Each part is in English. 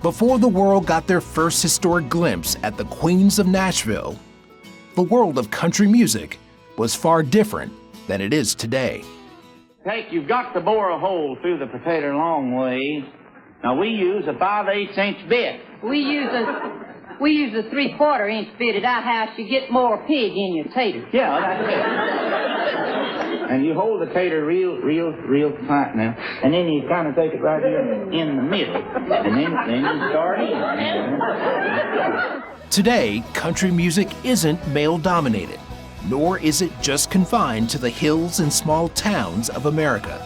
Before the world got their first historic glimpse at the Queens of Nashville, the world of country music was far different than it is today. You've got to bore a hole through the potato long way. Now we use a 5/8 inch bit. We use a 3/4 inch bit at our house. You get more pig in your tater. Yeah, that's it. And you hold the tater real tight now, and then you kind of take it right here in the middle, and then you start in. Today, country music isn't male-dominated, nor is it just confined to the hills and small towns of America.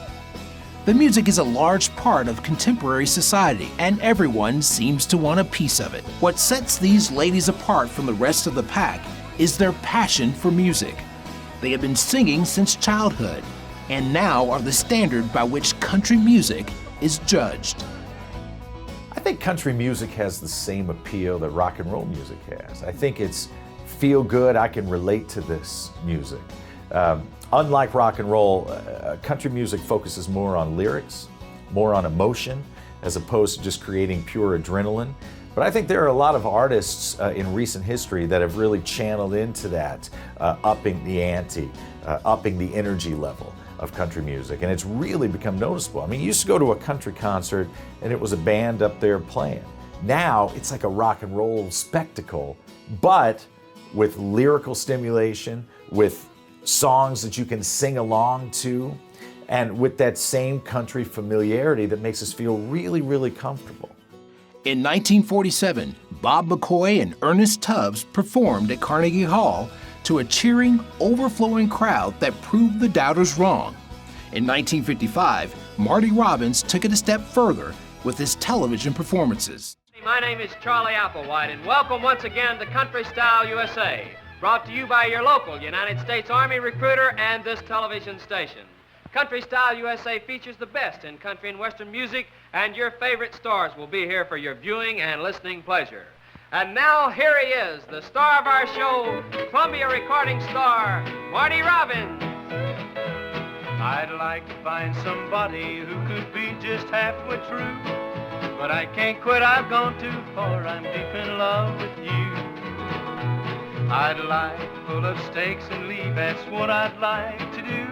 The music is a large part of contemporary society, and everyone seems to want a piece of it. What sets these ladies apart from the rest of the pack is their passion for music. They have been singing since childhood, and now are the standard by which country music is judged. I think country music has the same appeal that rock and roll music has. I think it's feel good, I can relate to this music. Unlike rock and roll, country music focuses more on lyrics, more on emotion, as opposed to just creating pure adrenaline. But I think there are a lot of artists in recent history that have really channeled into that, upping the ante, upping the energy level of country music, and it's really become noticeable. I mean, you used to go to a country concert and it was a band up there playing. Now it's like a rock and roll spectacle, but with lyrical stimulation, with songs that you can sing along to, and with that same country familiarity that makes us feel really, really comfortable. In 1947, Bob McCoy and Ernest Tubbs performed at Carnegie Hall to a cheering, overflowing crowd that proved the doubters wrong. In 1955, Marty Robbins took it a step further with his television performances. My name is Charlie Applewhite, and welcome once again to Country Style USA, brought to you by your local United States Army recruiter and this television station. Country Style USA features the best in country and western music, and your favorite stars will be here for your viewing and listening pleasure. And now here he is, the star of our show, Columbia recording star, Marty Robbins. I'd like to find somebody who could be just halfway true, but I can't quit, I've gone too far, I'm deep in love with you. I'd like to pull up stakes and leave, that's what I'd like to do,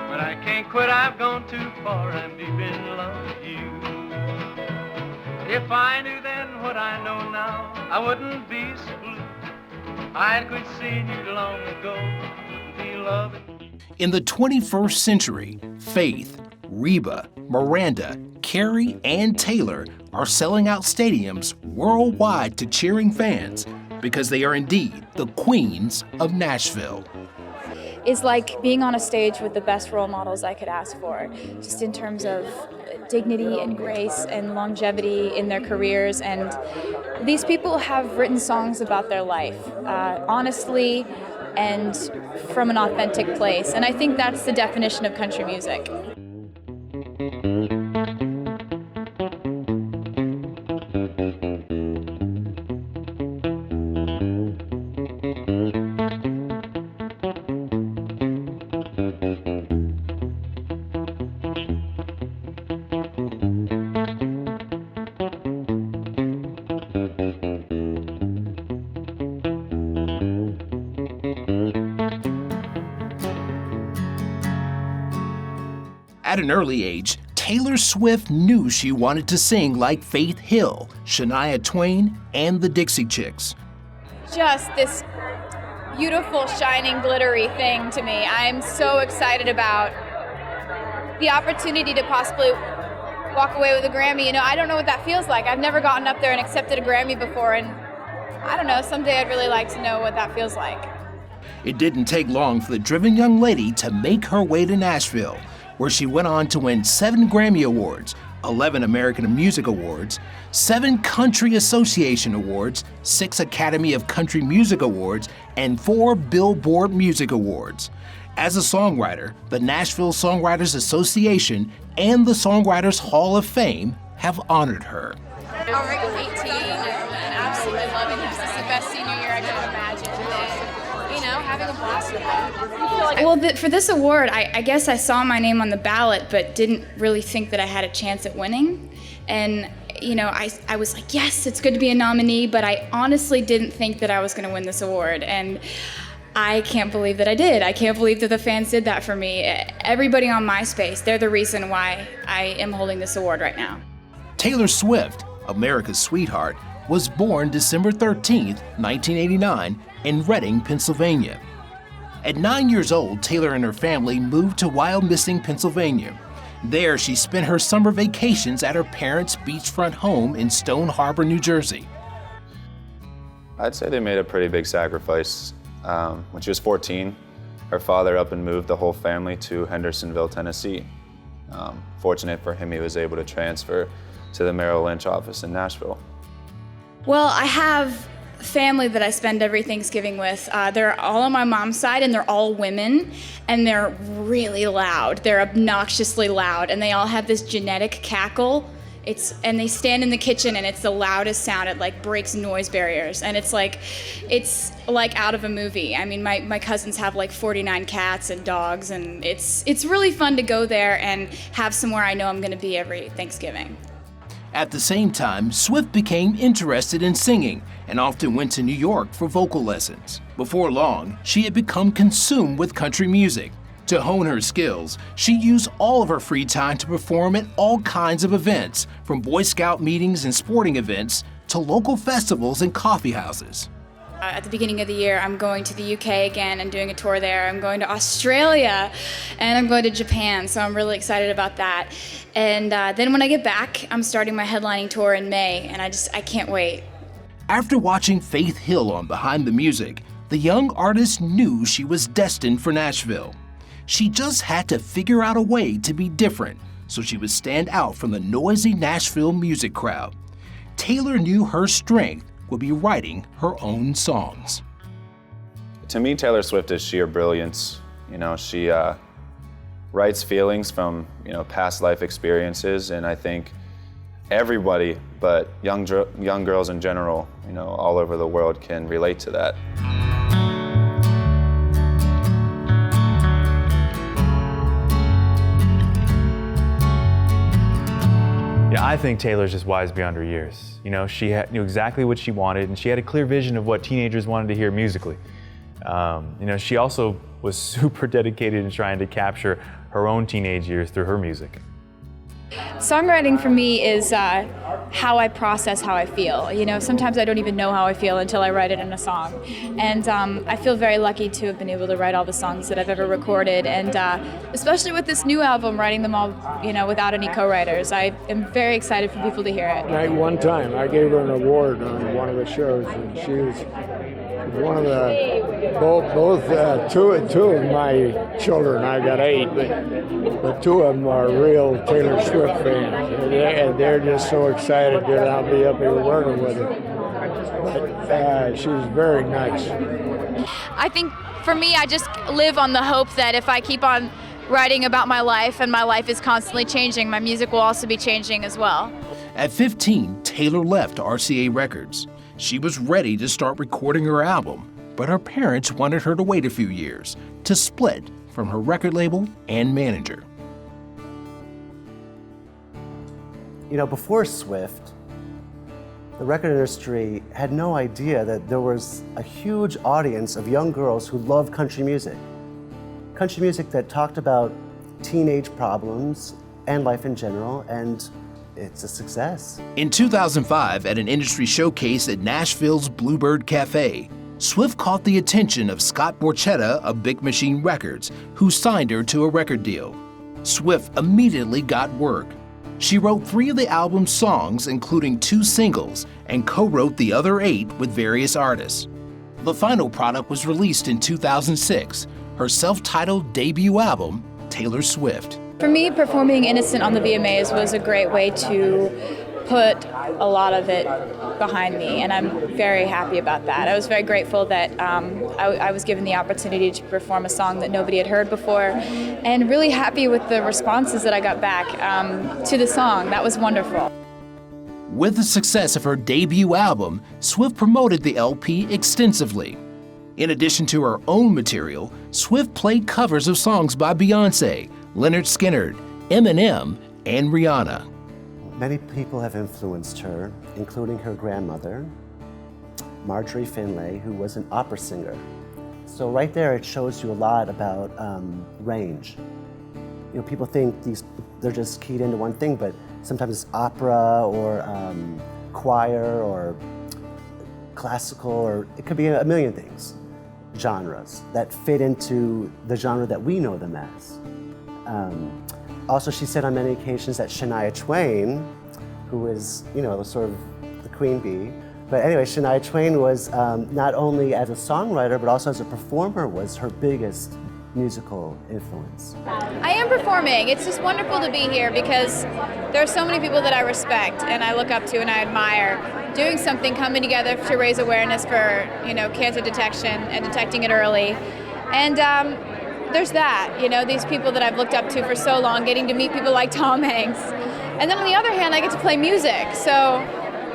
but I can't quit, I've gone too far, I'm deep in love with you. If I knew then what I know now, I wouldn't be so blue. I'd quit seeing you long ago, wouldn't be loving you. In the 21st century, Faith, Reba, Miranda, Carrie, and Taylor are selling out stadiums worldwide to cheering fans because they are indeed the queens of Nashville. Is like being on a stage with the best role models I could ask for, just in terms of dignity and grace and longevity in their careers. And these people have written songs about their life, honestly and from an authentic place. And I think that's the definition of country music. At an early age, Taylor Swift knew she wanted to sing like Faith Hill, Shania Twain, and the Dixie Chicks. Just this beautiful, shining, glittery thing to me. I'm so excited about the opportunity to possibly walk away with a Grammy. You know, I don't know what that feels like. I've never gotten up there and accepted a Grammy before, and I don't know, someday I'd really like to know what that feels like. It didn't take long for the driven young lady to make her way to Nashville, where she went on to win 7 Grammy Awards, 11 American Music Awards, 7 Country Association Awards, 6 Academy of Country Music Awards, and 4 Billboard Music Awards. As a songwriter, the Nashville Songwriters Association and the Songwriters Hall of Fame have honored her. I'm 18 and absolutely loving this. This is the best senior year I could have imagined. And, you know, having a blast with it. Well, for this award, I guess I saw my name on the ballot, but didn't really think that I had a chance at winning. And I was like, yes, it's good to be a nominee, but I honestly didn't think that I was going to win this award. And I can't believe that I did. I can't believe that the fans did that for me. Everybody on MySpace, they're the reason why I am holding this award right now. Taylor Swift, America's sweetheart, was born December 13th, 1989, in Reading, Pennsylvania. At 9 years old, Taylor and her family moved to Wyomissing, Pennsylvania. There, she spent her summer vacations at her parents' beachfront home in Stone Harbor, New Jersey. I'd say they made a pretty big sacrifice. When she was 14, her father up and moved the whole family to Hendersonville, Tennessee. Fortunate for him, he was able to transfer to the Merrill Lynch office in Nashville. Well, I have family that I spend every Thanksgiving with. They're all on my mom's side, and they're all women, and they're really loud. They're obnoxiously loud, and they all have this genetic cackle. And they stand in the kitchen, and it's the loudest sound. It like breaks noise barriers, and it's like out of a movie. I mean, my cousins have like 49 cats and dogs, and it's really fun to go there and have somewhere I know I'm going to be every Thanksgiving. At the same time, Swift became interested in singing and often went to New York for vocal lessons. Before long, she had become consumed with country music. To hone her skills, she used all of her free time to perform at all kinds of events, from Boy Scout meetings and sporting events to local festivals and coffee houses. At the beginning of the year, I'm going to the UK again and doing a tour there. I'm going to Australia, and I'm going to Japan, so I'm really excited about that. And then when I get back, I'm starting my headlining tour in May, and I can't wait. After watching Faith Hill on Behind the Music, the young artist knew she was destined for Nashville. She just had to figure out a way to be different so she would stand out from the noisy Nashville music crowd. Taylor knew her strength would be writing her own songs. To me, Taylor Swift is sheer brilliance. She writes feelings from, past life experiences, and I think everybody, but young girls in general, all over the world can relate to that. Yeah, I think Taylor's just wise beyond her years. She knew exactly what she wanted, and she had a clear vision of what teenagers wanted to hear musically. She also was super dedicated in trying to capture her own teenage years through her music. Songwriting for me is how I process how I feel. Sometimes I don't even know how I feel until I write it in a song. And I feel very lucky to have been able to write all the songs that I've ever recorded. And especially with this new album, writing them all, without any co-writers. I am very excited for people to hear it. One time I gave her an award on one of the shows, and she was one of the, two of my children, I got 8, but 2 of them are real Taylor Swift fans. And they're just so excited that I'll be up here working with her. But she's very nice. I think for me, I just live on the hope that if I keep on writing about my life, and my life is constantly changing, my music will also be changing as well. At 15, Taylor left RCA Records. She was ready to start recording her album, but her parents wanted her to wait a few years to split from her record label and manager. Before Swift, the record industry had no idea that there was a huge audience of young girls who loved country music. Country music that talked about teenage problems and life in general, and it's a success. In 2005, at an industry showcase at Nashville's Bluebird Cafe, Swift caught the attention of Scott Borchetta of Big Machine Records, who signed her to a record deal. Swift immediately got work. She wrote 3 of the album's songs, including 2 singles, and co-wrote the other 8 with various artists. The final product was released in 2006, her self-titled debut album, Taylor Swift. For me, performing Innocent on the VMAs was a great way to put a lot of it behind me, and I'm very happy about that. I was very grateful that I was given the opportunity to perform a song that nobody had heard before, and really happy with the responses that I got back to the song. That was wonderful. With the success of her debut album, Swift promoted the LP extensively. In addition to her own material, Swift played covers of songs by Beyoncé, Lynyrd Skynyrd, Eminem, and Rihanna. Many people have influenced her, including her grandmother, Marjorie Finlay, who was an opera singer. So right there, it shows you a lot about range. You know, people think they're just keyed into one thing, but sometimes it's opera or choir or classical, or it could be a million things, genres that fit into the genre that we know them as. Also, she said on many occasions that Shania Twain, who is, you know, sort of the queen bee, but anyway, Shania Twain was not only as a songwriter, but also as a performer, was her biggest musical influence. I am performing. It's just wonderful to be here because there are so many people that I respect and I look up to and I admire doing something, coming together to raise awareness for, you know, cancer detection and detecting it early. And there's that, you know, these people that I've looked up to for so long, getting to meet people like Tom Hanks. And then on the other hand, I get to play music. So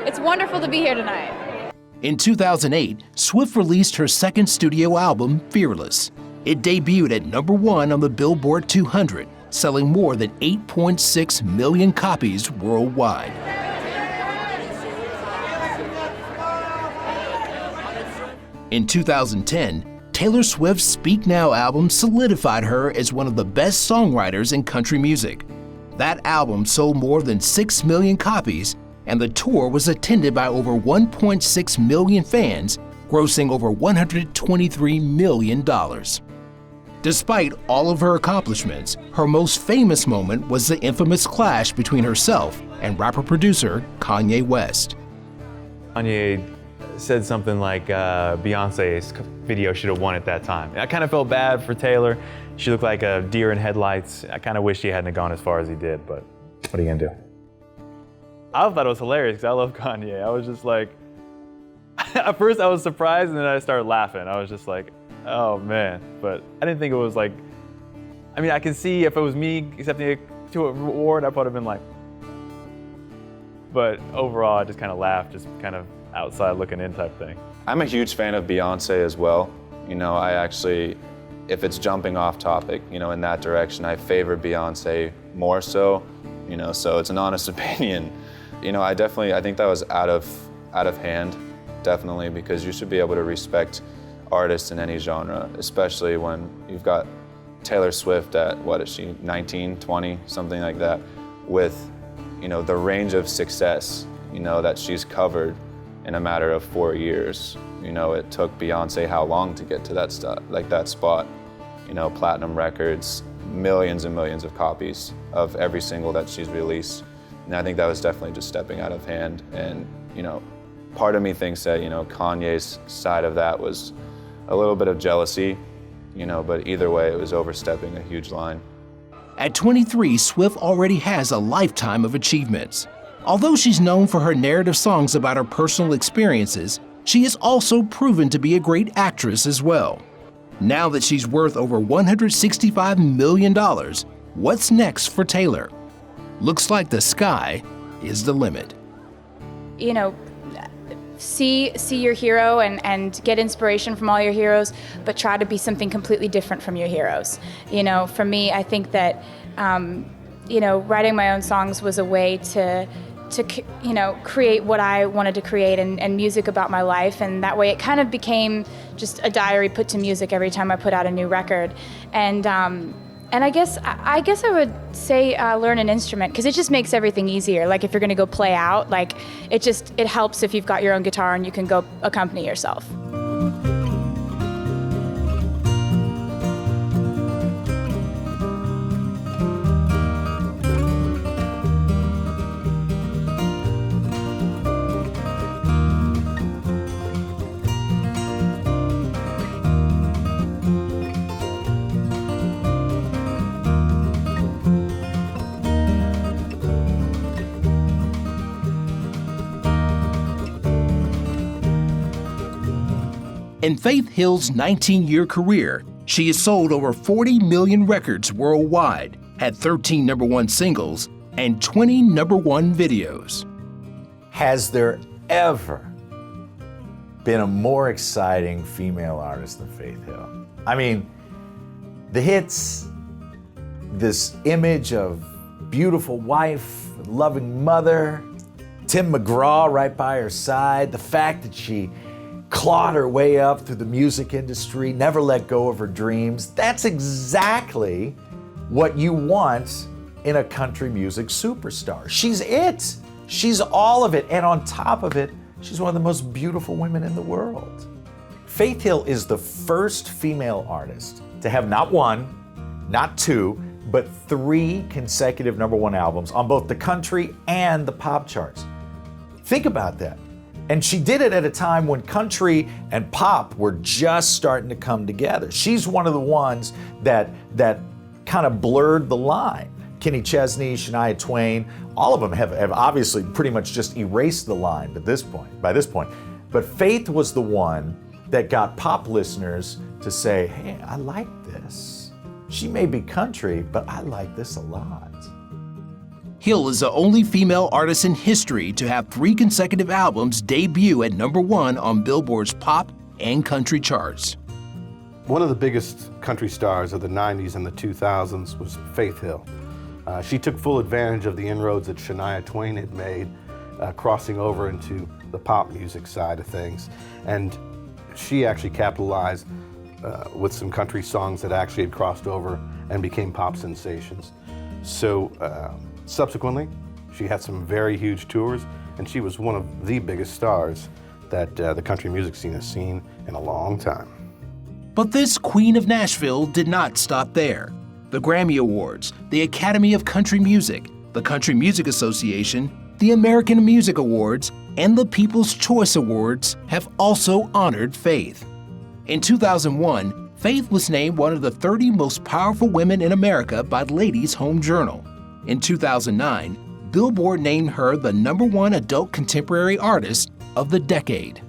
it's wonderful to be here tonight. In 2008, Swift released her second studio album, Fearless. It debuted at #1 on the Billboard 200, selling more than 8.6 million copies worldwide. In 2010, Taylor Swift's Speak Now album solidified her as one of the best songwriters in country music. That album sold more than 6 million copies, and the tour was attended by over 1.6 million fans, grossing over $123 million. Despite all of her accomplishments, her most famous moment was the infamous clash between herself and rapper-producer Kanye West. Kanye said something like Beyonce's video should have won at that time. I kind of felt bad for Taylor. She looked like a deer in headlights. I kind of wish he hadn't gone as far as he did, but what are you gonna do? I thought it was hilarious because I love Kanye. I was just like, at first I was surprised and then I started laughing. I was just like, oh man, but I didn't think it was like, I mean, I can see if it was me accepting a award, I probably have been like, but overall I just kind of laughed, just kind of outside looking in type thing. I'm a huge fan of Beyonce as well. You know, I actually, if it's jumping off topic, you know, in that direction, I favor Beyonce more so, you know, so it's an honest opinion. You know, I think that was out of hand, definitely, because you should be able to respect artists in any genre, especially when you've got Taylor Swift at, what is she, 19, 20, something like that, with, you know, the range of success, you know, that she's covered in a matter of 4 years. You know, it took Beyonce how long to get to that spot? You know, platinum records, millions and millions of copies of every single that she's released. And I think that was definitely just stepping out of hand. And, you know, part of me thinks that, you know, Kanye's side of that was a little bit of jealousy, you know, but either way, it was overstepping a huge line. At 23, Swift already has a lifetime of achievements. Although she's known for her narrative songs about her personal experiences, she has also proven to be a great actress as well. Now that she's worth over $165 million, what's next for Taylor? Looks like the sky is the limit. You know, see your hero and get inspiration from all your heroes, but try to be something completely different from your heroes. You know, for me, I think that, you know, writing my own songs was a way to you know, create what I wanted to create and music about my life, and that way it kind of became just a diary put to music every time I put out a new record. And I guess I would say learn an instrument, because it just makes everything easier. Like if you're gonna go play out, like it helps if you've got your own guitar and you can go accompany yourself. In Faith Hill's 19-year career, she has sold over 40 million records worldwide, had 13 #1 singles, and 20 #1 videos. Has there ever been a more exciting female artist than Faith Hill? I mean, the hits, this image of beautiful wife, loving mother, Tim McGraw right by her side, the fact that she clawed her way up through the music industry, never let go of her dreams. That's exactly what you want in a country music superstar. She's it. She's all of it. And on top of it, she's one of the most beautiful women in the world. Faith Hill is the first female artist to have not one, not two, but 3 consecutive #1 albums on both the country and the pop charts. Think about that. And she did it at a time when country and pop were just starting to come together. She's one of the ones that kind of blurred the line. Kenny Chesney, Shania Twain, all of them have obviously pretty much just erased the line by this point. But Faith was the one that got pop listeners to say, hey, I like this. She may be country, but I like this a lot. Hill is the only female artist in history to have 3 consecutive albums debut at #1 on Billboard's pop and country charts. One of the biggest country stars of the 90s and the 2000s was Faith Hill. She took full advantage of the inroads that Shania Twain had made, crossing over into the pop music side of things. And she actually capitalized with some country songs that actually had crossed over and became pop sensations. So subsequently, she had some very huge tours, and she was one of the biggest stars that the country music scene has seen in a long time. But this Queen of Nashville did not stop there. The Grammy Awards, the Academy of Country Music, the Country Music Association, the American Music Awards, and the People's Choice Awards have also honored Faith. In 2001, Faith was named one of the 30 most powerful women in America by Ladies' Home Journal. In 2009, Billboard named her the #1 adult contemporary artist of the decade.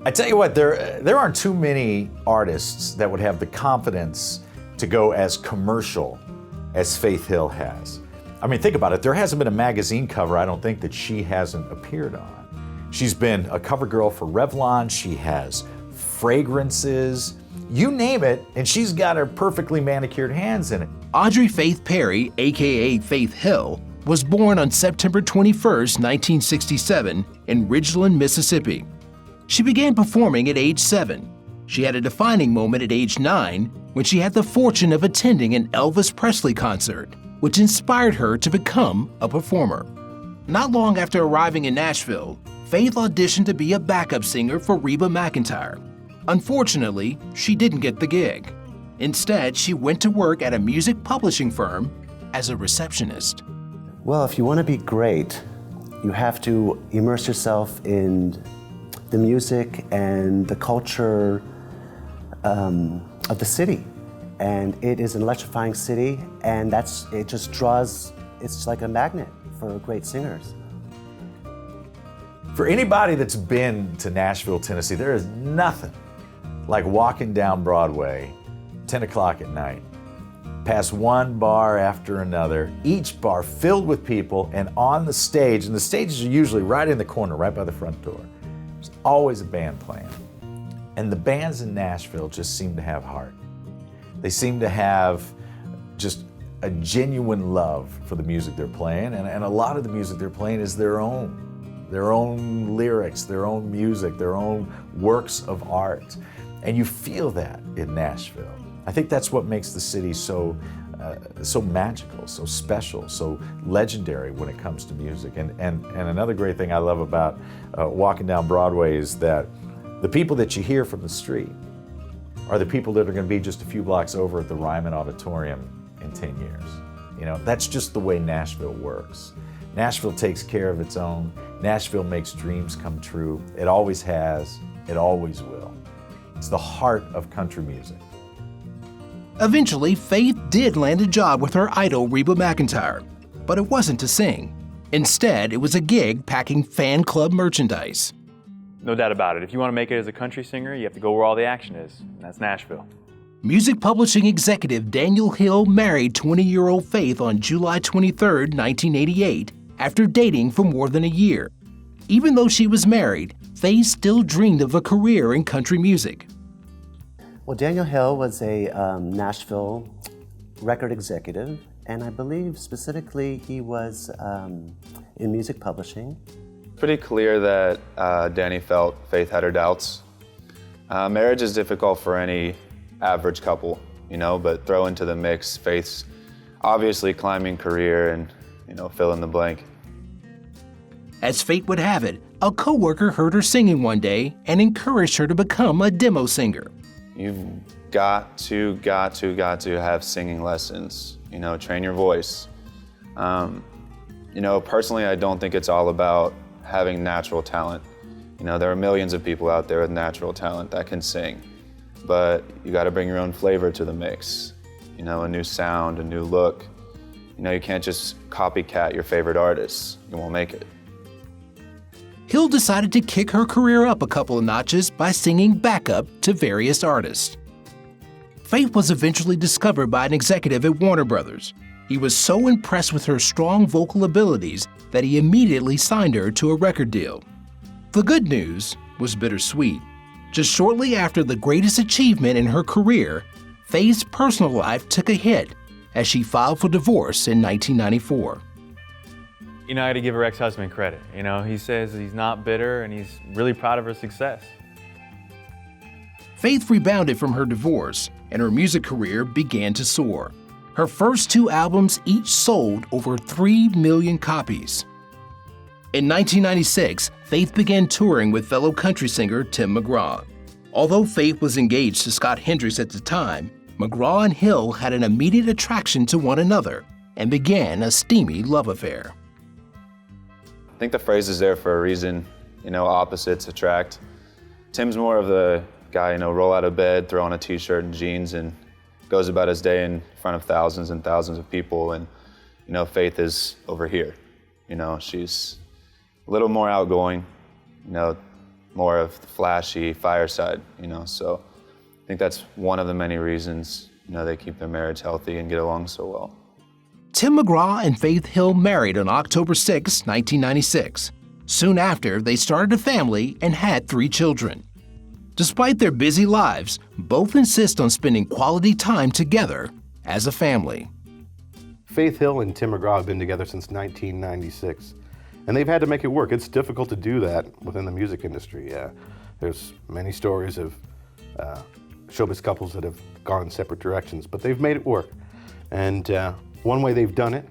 I tell you what, there aren't too many artists that would have the confidence to go as commercial as Faith Hill has. I mean, think about it. There hasn't been a magazine cover, I don't think, that she hasn't appeared on. She's been a cover girl for Revlon. She has fragrances. You name it, and she's got her perfectly manicured hands in it. Audrey Faith Perry, aka Faith Hill, was born on September 21, 1967, in Ridgeland, Mississippi. She began performing at age 7. She had a defining moment at age 9 when she had the fortune of attending an Elvis Presley concert, which inspired her to become a performer. Not long after arriving in Nashville, Faith auditioned to be a backup singer for Reba McEntire. Unfortunately, she didn't get the gig. Instead, she went to work at a music publishing firm as a receptionist. Well, if you want to be great, you have to immerse yourself in the music and the culture of the city. And it is an electrifying city, and it just draws, it's like a magnet for great singers. For anybody that's been to Nashville, Tennessee, there is nothing like walking down Broadway, 10 o'clock at night, past one bar after another, each bar filled with people, and on the stage, and the stages are usually right in the corner, right by the front door, there's always a band playing. And the bands in Nashville just seem to have heart. They seem to have just a genuine love for the music they're playing, and a lot of the music they're playing is their own lyrics, their own music, their own works of art. And you feel that in Nashville. I think that's what makes the city so magical, so special, so legendary when it comes to music. And another great thing I love about walking down Broadway is that the people that you hear from the street are the people that are going to be just a few blocks over at the Ryman Auditorium in 10 years. You know, that's just the way Nashville works. Nashville takes care of its own. Nashville makes dreams come true. It always has. It always will. It's the heart of country music. Eventually, Faith did land a job with her idol Reba McEntire, but it wasn't to sing. Instead, it was a gig packing fan club merchandise. No doubt about it. If you want to make it as a country singer, you have to go where all the action is, and that's Nashville. Music publishing executive Daniel Hill married 20-year-old Faith on July 23, 1988, after dating for more than a year. Even though she was married, Faith still dreamed of a career in country music. Well, Daniel Hill was a Nashville record executive, and I believe specifically he was in music publishing. Pretty clear that Danny felt Faith had her doubts. Marriage is difficult for any average couple, you know, but throw into the mix Faith's obviously climbing career and, you know, fill in the blank. As fate would have it, a coworker heard her singing one day and encouraged her to become a demo singer. You've got to have singing lessons, you know, train your voice. You know, personally, I don't think it's all about having natural talent. You know, there are millions of people out there with natural talent that can sing, but you got to bring your own flavor to the mix. You know, a new sound, a new look. You know, you can't just copycat your favorite artists. You won't make it. Hill decided to kick her career up a couple of notches by singing backup to various artists. Faith was eventually discovered by an executive at Warner Brothers. He was so impressed with her strong vocal abilities that he immediately signed her to a record deal. The good news was bittersweet. Just shortly after the greatest achievement in her career, Faith's personal life took a hit as she filed for divorce in 1994. You know, I got to give her ex-husband credit. You know, he says he's not bitter and he's really proud of her success. Faith rebounded from her divorce and her music career began to soar. Her first 2 albums each sold over 3 million copies. In 1996, Faith began touring with fellow country singer Tim McGraw. Although Faith was engaged to Scott Hendricks at the time, McGraw and Hill had an immediate attraction to one another and began a steamy love affair. I think the phrase is there for a reason, you know, opposites attract. Tim's more of the guy, you know, roll out of bed, throw on a t-shirt and jeans and goes about his day in front of thousands and thousands of people. And, you know, Faith is over here. You know, she's a little more outgoing, you know, more of the flashy fireside, you know, so I think that's one of the many reasons, you know, they keep their marriage healthy and get along so well. Tim McGraw and Faith Hill married on October 6, 1996. Soon after, they started a family and had 3 children. Despite their busy lives, both insist on spending quality time together as a family. Faith Hill and Tim McGraw have been together since 1996, and they've had to make it work. It's difficult to do that within the music industry. There's many stories of showbiz couples that have gone in separate directions, but they've made it work. And one way they've done it,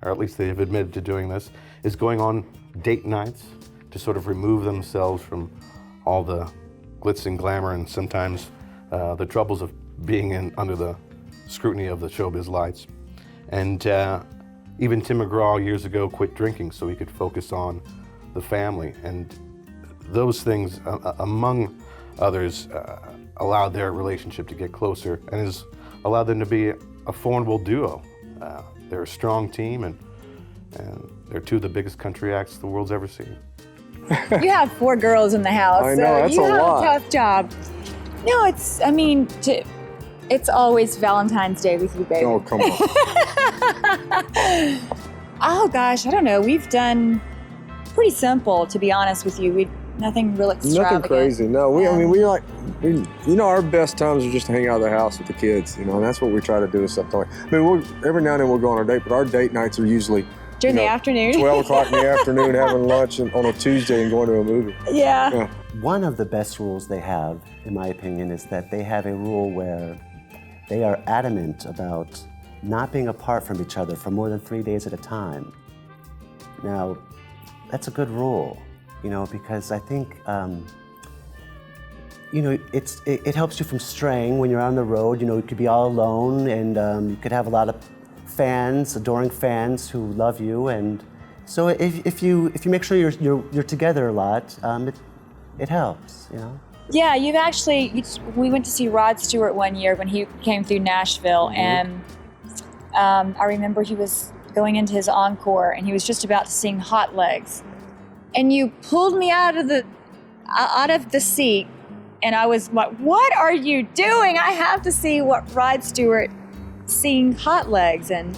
or at least they've admitted to doing this, is going on date nights to sort of remove themselves from all the glitz and glamour and sometimes the troubles of being under the scrutiny of the showbiz lights. And even Tim McGraw years ago quit drinking so he could focus on the family. And those things, among others, allowed their relationship to get closer and has allowed them to be a formidable duo. They're a strong team and they're 2 of the biggest country acts the world's ever seen. You have 4 girls in the house, I know, so that's you a have lot. a tough job. No, it's always Valentine's Day with you, baby. Oh, come on. Oh gosh, I don't know. We've done pretty simple, to be honest with you. Nothing real extravagant. Nothing crazy. No, you know, our best times are just to hang out of the house with the kids, you know, and that's what we try to do is something like, I mean, every now and then we'll go on our date, but our date nights are usually during the afternoon. 12 o'clock in the afternoon, having lunch on a Tuesday and going to a movie. Yeah. One of the best rules they have, in my opinion, is that they have a rule where they are adamant about not being apart from each other for more than 3 days at a time. Now, that's a good rule, you know, because I think, you know, it helps you from straying when you're on the road. You know, you could be all alone and you could have a lot of fans, adoring fans who love you. And so if you make sure you're together a lot, it helps, you know. Yeah, we went to see Rod Stewart one year when he came through Nashville, and I remember he was going into his encore and he was just about to sing Hot Legs. And you pulled me out of the seat and I was like, what are you doing? I have to see what Rod Stewart sing Hot Legs. And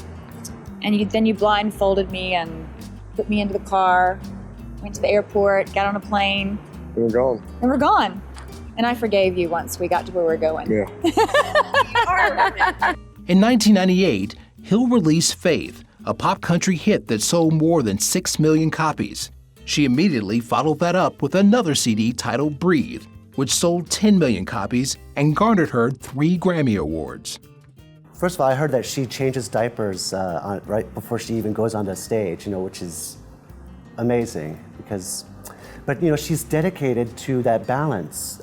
then you blindfolded me and put me into the car, went to the airport, got on a plane. And we're gone. And I forgave you once we got to where we're going. Yeah. In 1998, Hill released Faith, a pop country hit that sold more than 6 million copies. She immediately followed that up with another CD titled Breathe, which sold 10 million copies and garnered her 3 Grammy Awards. First of all, I heard that she changes diapers right before she even goes on the stage, which is amazing but she's dedicated to that balance.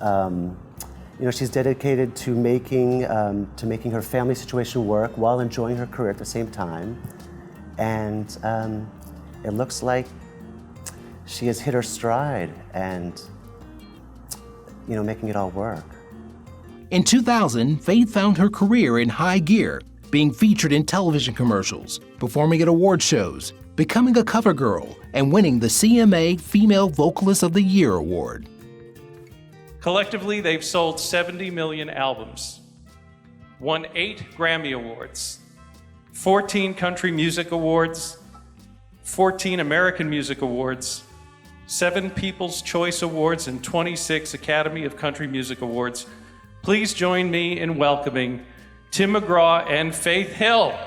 She's dedicated to making her family situation work while enjoying her career at the same time. And it looks like she has hit her stride and, making it all work. In 2000, Faith found her career in high gear, being featured in television commercials, performing at award shows, becoming a cover girl, and winning the CMA Female Vocalist of the Year award. Collectively, they've sold 70 million albums, won 8 Grammy Awards, 14 Country Music Awards, 14 American Music Awards, 7 People's Choice Awards, and 26 Academy of Country Music Awards. Please join me in welcoming Tim McGraw and Faith Hill.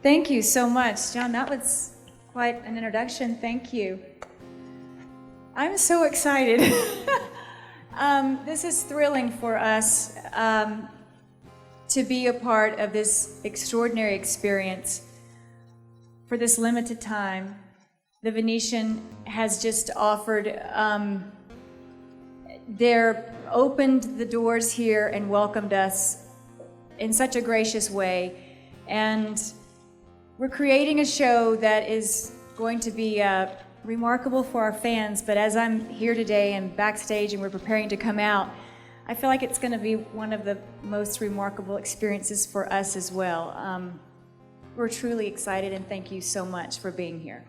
Thank you so much, John. That was quite an introduction. Thank you. I'm so excited. This is thrilling for us to be a part of this extraordinary experience for this limited time. The Venetian has just offered, they're opened the doors here and welcomed us in such a gracious way. And we're creating a show that is going to be remarkable for our fans, but as I'm here today and backstage and we're preparing to come out, I feel like it's going to be one of the most remarkable experiences for us as well. We're truly excited, and thank you so much for being here.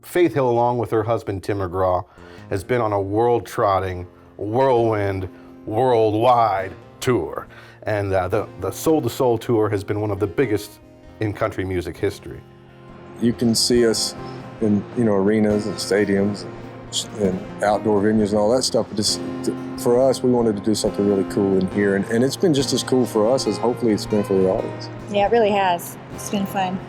Faith Hill, along with her husband Tim McGraw, has been on a world-trotting, whirlwind, worldwide tour. And the Soul to Soul tour has been one of the biggest in country music history. You can see us in arenas and stadiums and outdoor venues and all that stuff, but just for us, we wanted to do something really cool in here, and it's been just as cool for us as hopefully it's been for the audience. Yeah, it really has. It's been fun.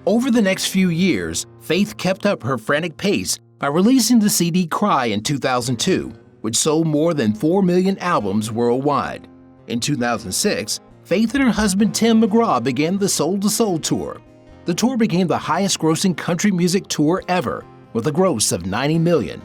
Over the next few years, Faith kept up her frantic pace by releasing the CD Cry in 2002, which sold more than 4 million albums worldwide. In 2006, Faith and her husband Tim McGraw began the Soul to Soul tour. The tour became the highest-grossing country music tour ever, with a gross of $90 million.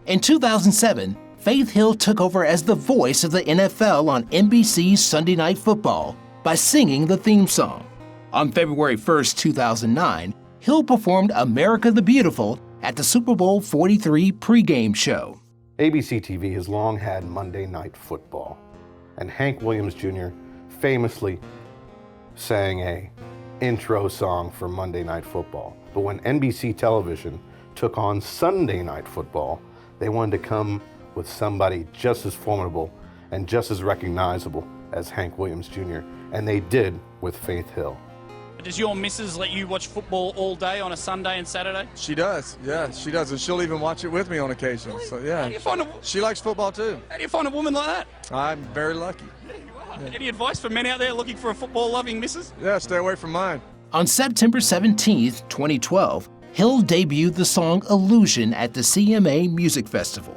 In 2007, Faith Hill took over as the voice of the NFL on NBC's Sunday Night Football by singing the theme song. On February 1st, 2009, Hill performed America the Beautiful at the Super Bowl 43 pregame show. ABC TV has long had Monday Night Football, and Hank Williams Jr. famously sang a intro song for Monday Night Football. But when NBC television took on Sunday Night Football, they wanted to come with somebody just as formidable and just as recognizable as Hank Williams Jr., and they did with Faith Hill. Does your missus let you watch football all day on a Sunday and Saturday? She does, yeah, she does, and she'll even watch it with me on occasion. Really? So yeah, How do you find she likes football too. How do you find a woman like that? I'm very lucky. Yeah. Any advice for men out there looking for a football-loving missus? Yeah, stay away from mine. On September 17th, 2012, Hill debuted the song Illusion at the CMA Music Festival.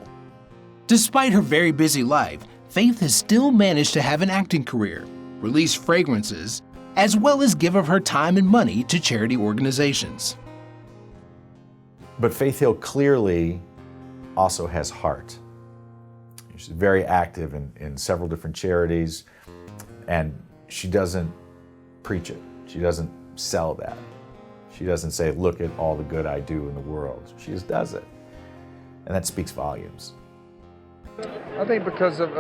Despite her very busy life, Faith has still managed to have an acting career, release fragrances, as well as give of her time and money to charity organizations. But Faith Hill clearly also has heart. She's very active in several different charities, and she doesn't preach it. She doesn't sell that. She doesn't say, look at all the good I do in the world. She just does it. And that speaks volumes. I think because of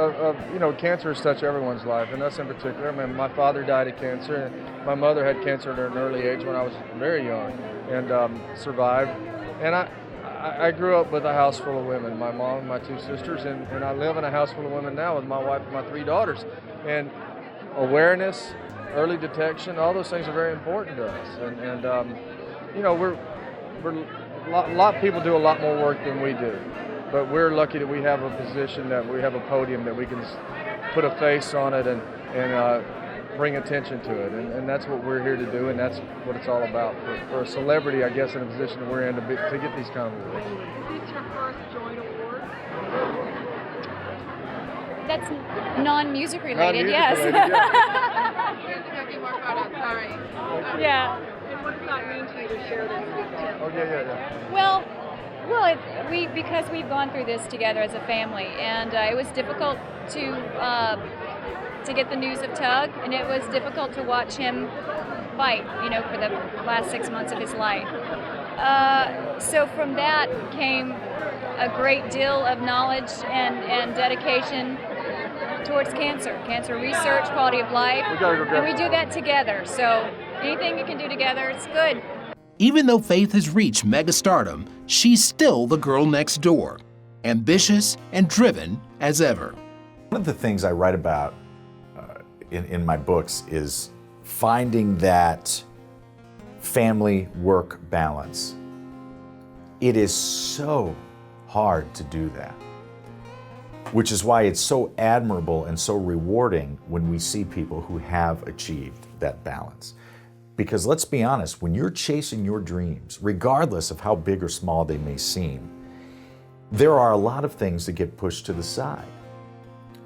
cancer has touched everyone's life, and us in particular. I mean, my father died of cancer, and my mother had cancer at an early age when I was very young, and survived. And I grew up with a house full of women, my mom and my two sisters, and I live in a house full of women now with my wife and my 3 daughters. And awareness, early detection, all those things are very important to us. And a lot of people do a lot more work than we do. But we're lucky that we have a position, that we have a podium that we can put a face on it and bring attention to it. And that's what we're here to do, and that's what it's all about. For a celebrity, I guess, in a position that we're in to get these kind of awards. Is this your first joint award? That's non-music related, yes. Sorry. Yeah. And what does that mean to you to share this with Tim? Oh, yeah. Well, because we've gone through this together as a family, and it was difficult to get the news of Tug, and it was difficult to watch him fight, for the last 6 months of his life. So from that came a great deal of knowledge and dedication towards cancer research, quality of life, and we do that together. So anything you can do together, it's good. Even though Faith has reached megastardom, she's still the girl next door, ambitious and driven as ever. One of the things I write about in my books is finding that family-work balance. It is so hard to do that, which is why it's so admirable and so rewarding when we see people who have achieved that balance. Because let's be honest, when you're chasing your dreams, regardless of how big or small they may seem, there are a lot of things that get pushed to the side.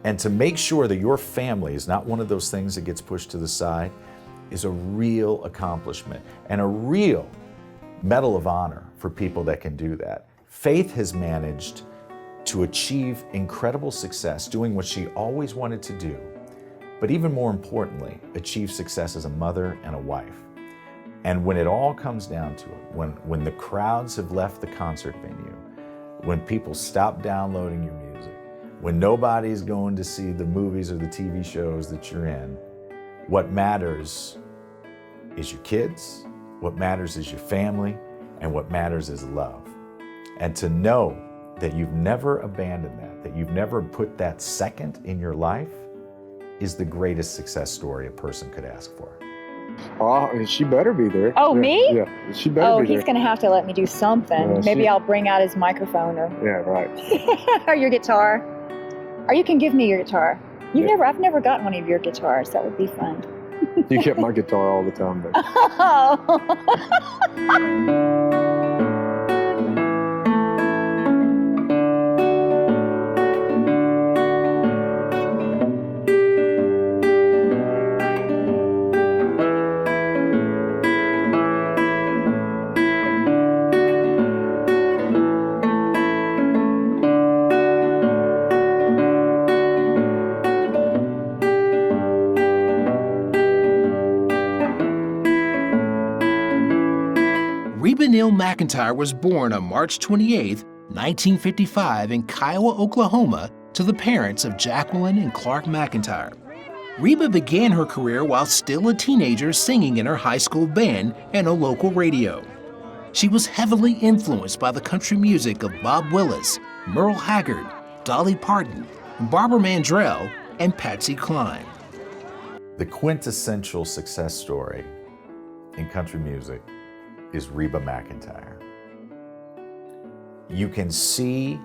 And to make sure that your family is not one of those things that gets pushed to the side is a real accomplishment and a real medal of honor for people that can do that. Faith has managed to achieve incredible success doing what she always wanted to do, but even more importantly, achieve success as a mother and a wife. And when it all comes down to it, when the crowds have left the concert venue, when people stop downloading your music, when nobody's going to see the movies or the TV shows that you're in, what matters is your kids, what matters is your family, and what matters is love. And to know that you've never abandoned that you've never put that second in your life is the greatest success story a person could ask for. Oh, she better be there. Oh, me? Yeah, she better be there. Oh, he's going to have to let me do something. Maybe I'll bring out his microphone or... Yeah, right. or your guitar. Or you can give me your guitar. I've never gotten one of your guitars. That would be fun. You kept my guitar all the time, baby. Reba McEntire was born on March 28, 1955 in Kiowa, Oklahoma, to the parents of Jacqueline and Clark McEntire. Reba began her career while still a teenager singing in her high school band and on local radio. She was heavily influenced by the country music of Bob Willis, Merle Haggard, Dolly Parton, Barbara Mandrell, and Patsy Cline. The quintessential success story in country music is Reba McEntire. You can see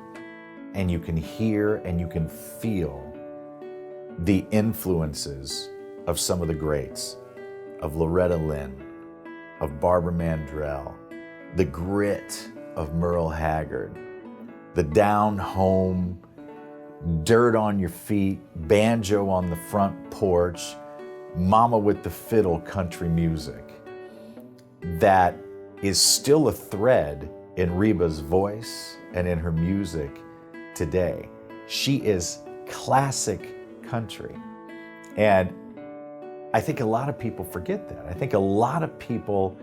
and you can hear and you can feel the influences of some of the greats, of Loretta Lynn, of Barbara Mandrell, the grit of Merle Haggard, the down-home, dirt on your feet, banjo on the front porch, mama with the fiddle country music that is still a thread in Reba's voice and in her music today. She is classic country. And I think a lot of people forget that. I think a lot of people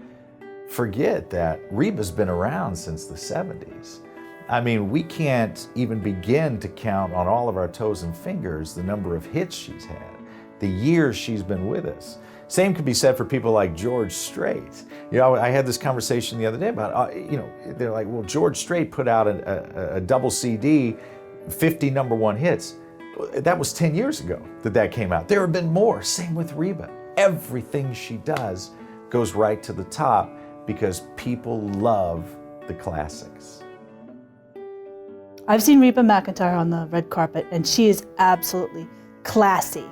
forget that Reba's been around since the 70s. I mean, we can't even begin to count on all of our toes and fingers the number of hits she's had, the years she's been with us. Same could be said for people like George Strait. You know, I had this conversation the other day about, you know, they're like, well, George Strait put out a double CD, 50 #1 hits. That was 10 years ago that came out. There have been more. Same with Reba. Everything she does goes right to the top because people love the classics. I've seen Reba McEntire on the red carpet, and she is absolutely classy.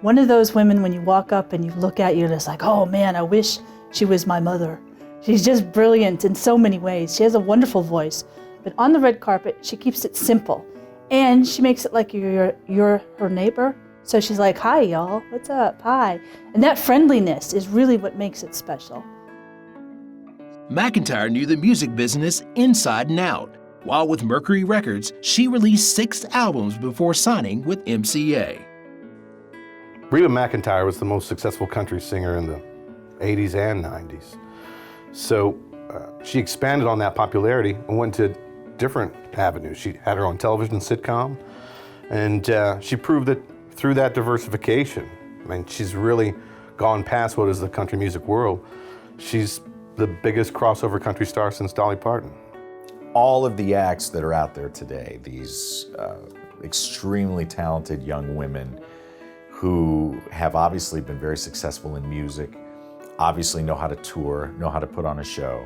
One of those women, when you walk up and you look at you, and it's like, oh man, I wish she was my mother. She's just brilliant in so many ways. She has a wonderful voice, but on the red carpet, she keeps it simple. And she makes it like you're her neighbor. So she's like, hi y'all, what's up, hi. And that friendliness is really what makes it special. McEntire knew the music business inside and out. While with Mercury Records, she released 6 albums before signing with MCA. Reba McEntire was the most successful country singer in the 80s and 90s. So she expanded on that popularity and went to different avenues. She had her own television sitcom, and she proved that through that diversification, I mean, she's really gone past what is the country music world. She's the biggest crossover country star since Dolly Parton. All of the acts that are out there today, these extremely talented young women who have obviously been very successful in music, obviously know how to tour, know how to put on a show,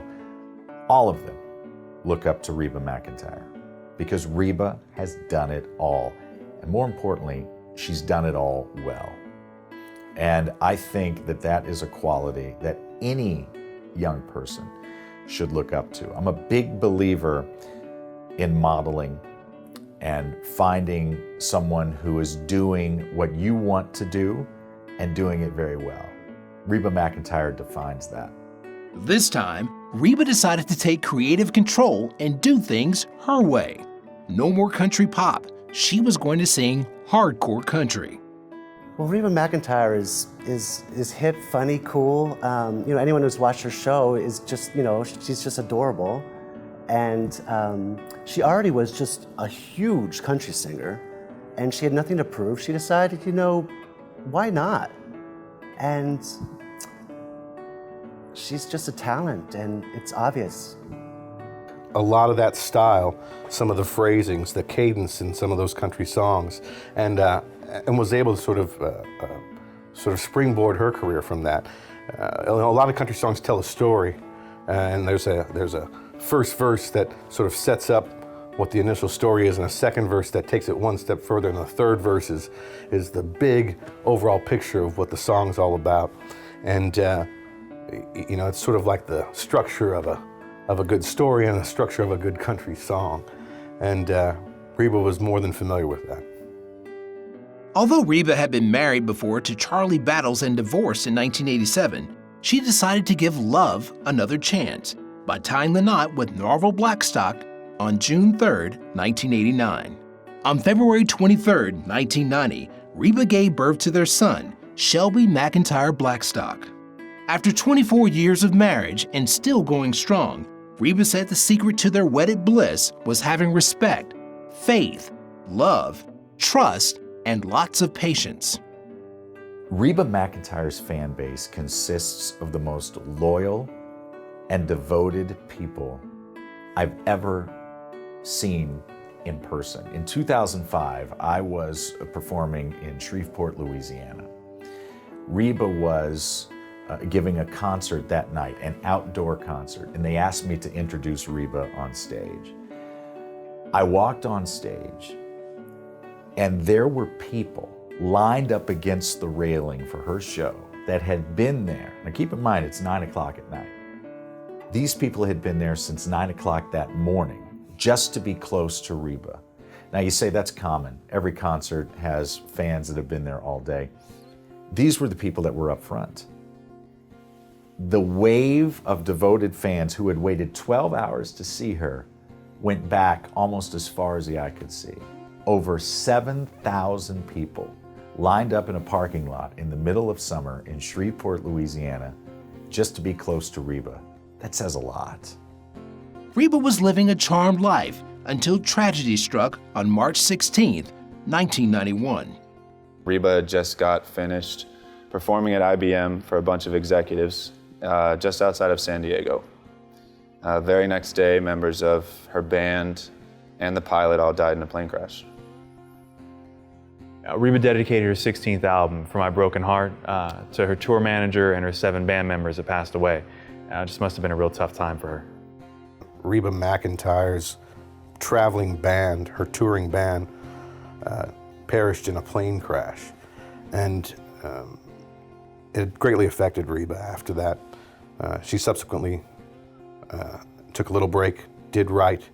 all of them look up to Reba McEntire because Reba has done it all. And more importantly, she's done it all well. And I think that that is a quality that any young person should look up to. I'm a big believer in modeling and finding someone who is doing what you want to do and doing it very well. Reba McEntire defines that. This time, Reba decided to take creative control and do things her way. No more country pop. She was going to sing hardcore country. Well, Reba McEntire is hip, funny, cool. You know, anyone who's watched her show is just, you know, she's just adorable. And she already was just a huge country singer, and she had nothing to prove. She decided, you know, why not? And she's just a talent, and it's obvious. A lot of that style, some of the phrasings, the cadence in some of those country songs, and was able to sort of springboard her career from that. A lot of country songs tell a story, and there's a first verse that sort of sets up what the initial story is, and a second verse that takes it one step further, and the third verse is the big overall picture of what the song's all about. And you know, it's sort of like the structure of a good story and the structure of a good country song. And Reba was more than familiar with that. Although Reba had been married before to Charlie Battles and divorced in 1987, she decided to give love another chance by tying the knot with Norval Blackstock on June 3, 1989. On February 23, 1990, Reba gave birth to their son, Shelby McEntire Blackstock. After 24 years of marriage and still going strong, Reba said the secret to their wedded bliss was having respect, faith, love, trust, and lots of patience. Reba McEntire's fan base consists of the most loyal and devoted people I've ever seen in person. In 2005, I was performing in Shreveport, Louisiana. Reba was giving a concert that night, an outdoor concert, and they asked me to introduce Reba on stage. I walked on stage, and there were people lined up against the railing for her show that had been there. Now keep in mind, it's 9 o'clock at night. These people had been there since 9 o'clock that morning just to be close to Reba. Now you say that's common. Every concert has fans that have been there all day. These were the people that were up front. The wave of devoted fans who had waited 12 hours to see her went back almost as far as the eye could see. Over 7,000 people lined up in a parking lot in the middle of summer in Shreveport, Louisiana, just to be close to Reba. That says a lot. Reba was living a charmed life, until tragedy struck on March 16, 1991. Reba had just got finished performing at IBM for a bunch of executives just outside of San Diego. Very next day, members of her band and the pilot all died in a plane crash. Reba dedicated her 16th album, For My Broken Heart, to her tour manager and her 7 band members that passed away. It just must have been a real tough time for her. Reba McEntire's traveling band, her touring band, perished in a plane crash. And it greatly affected Reba after that. She subsequently took a little break, did write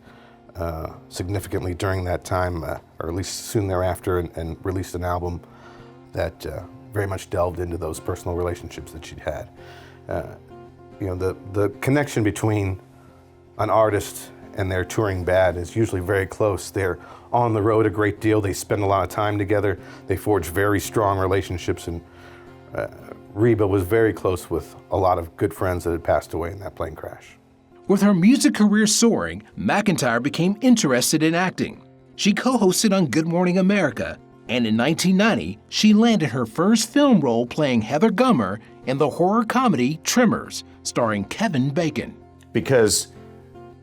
significantly during that time, or at least soon thereafter, and released an album that very much delved into those personal relationships that she'd had. The connection between an artist and their touring band is usually very close. They're on the road a great deal. They spend a lot of time together. They forge very strong relationships, and Reba was very close with a lot of good friends that had passed away in that plane crash. With her music career soaring, McEntire became interested in acting. She co-hosted on Good Morning America, and in 1990, she landed her first film role playing Heather Gummer in the horror comedy Tremors, starring Kevin Bacon. Because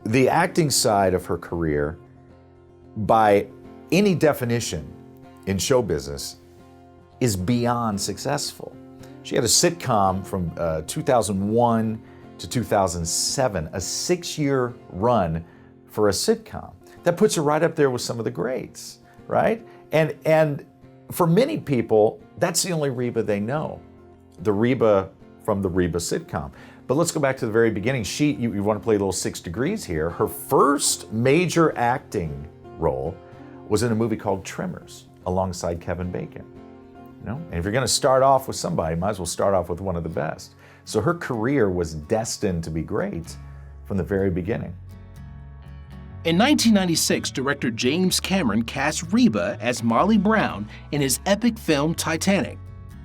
the acting side of her career, by any definition in show business, is beyond successful. She had a sitcom from 2001 to 2007, a 6-year run for a sitcom. That puts her right up there with some of the greats, right? And for many people, that's the only Reba they know, the Reba from the Reba sitcom. But let's go back to the very beginning. You want to play a little 6 Degrees here. Her first major acting role was in a movie called Tremors alongside Kevin Bacon. And if you're going to start off with somebody, might as well start off with one of the best. So her career was destined to be great from the very beginning. In 1996, director James Cameron cast Reba as Molly Brown in his epic film Titanic.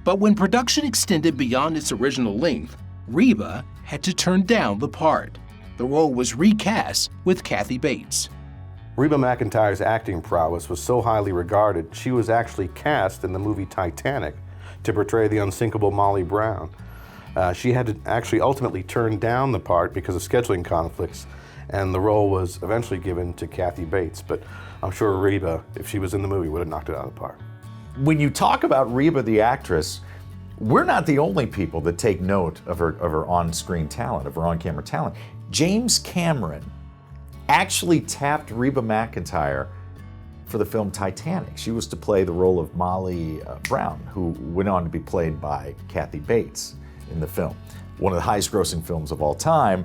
But when production extended beyond its original length, Reba had to turn down the part. The role was recast with Kathy Bates. Reba McEntire's acting prowess was so highly regarded, she was actually cast in the movie Titanic to portray the unsinkable Molly Brown. She had to actually ultimately turn down the part because of scheduling conflicts, and the role was eventually given to Kathy Bates. But I'm sure Reba, if she was in the movie, would have knocked it out of the park. When you talk about Reba the actress, we're not the only people that take note of her on-screen talent, of her on-camera talent. James Cameron actually tapped Reba McEntire for the film Titanic. She was to play the role of Molly Brown, who went on to be played by Kathy Bates in the film. One of the highest grossing films of all time,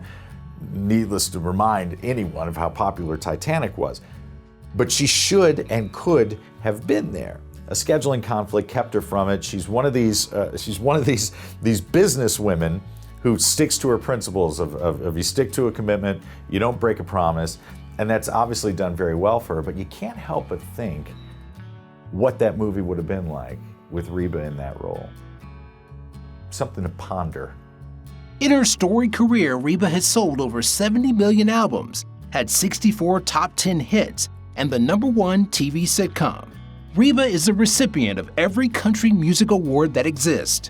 needless to remind anyone of how popular Titanic was. But she should and could have been there. A scheduling conflict kept her from it. She's one of these business women who sticks to her principles of you stick to a commitment, you don't break a promise, and that's obviously done very well for her, but you can't help but think what that movie would have been like with Reba in that role. Something to ponder. In her storied career, Reba has sold over 70 million albums, had 64 top 10 hits, and the #1 TV sitcom. Reba is a recipient of every country music award that exists.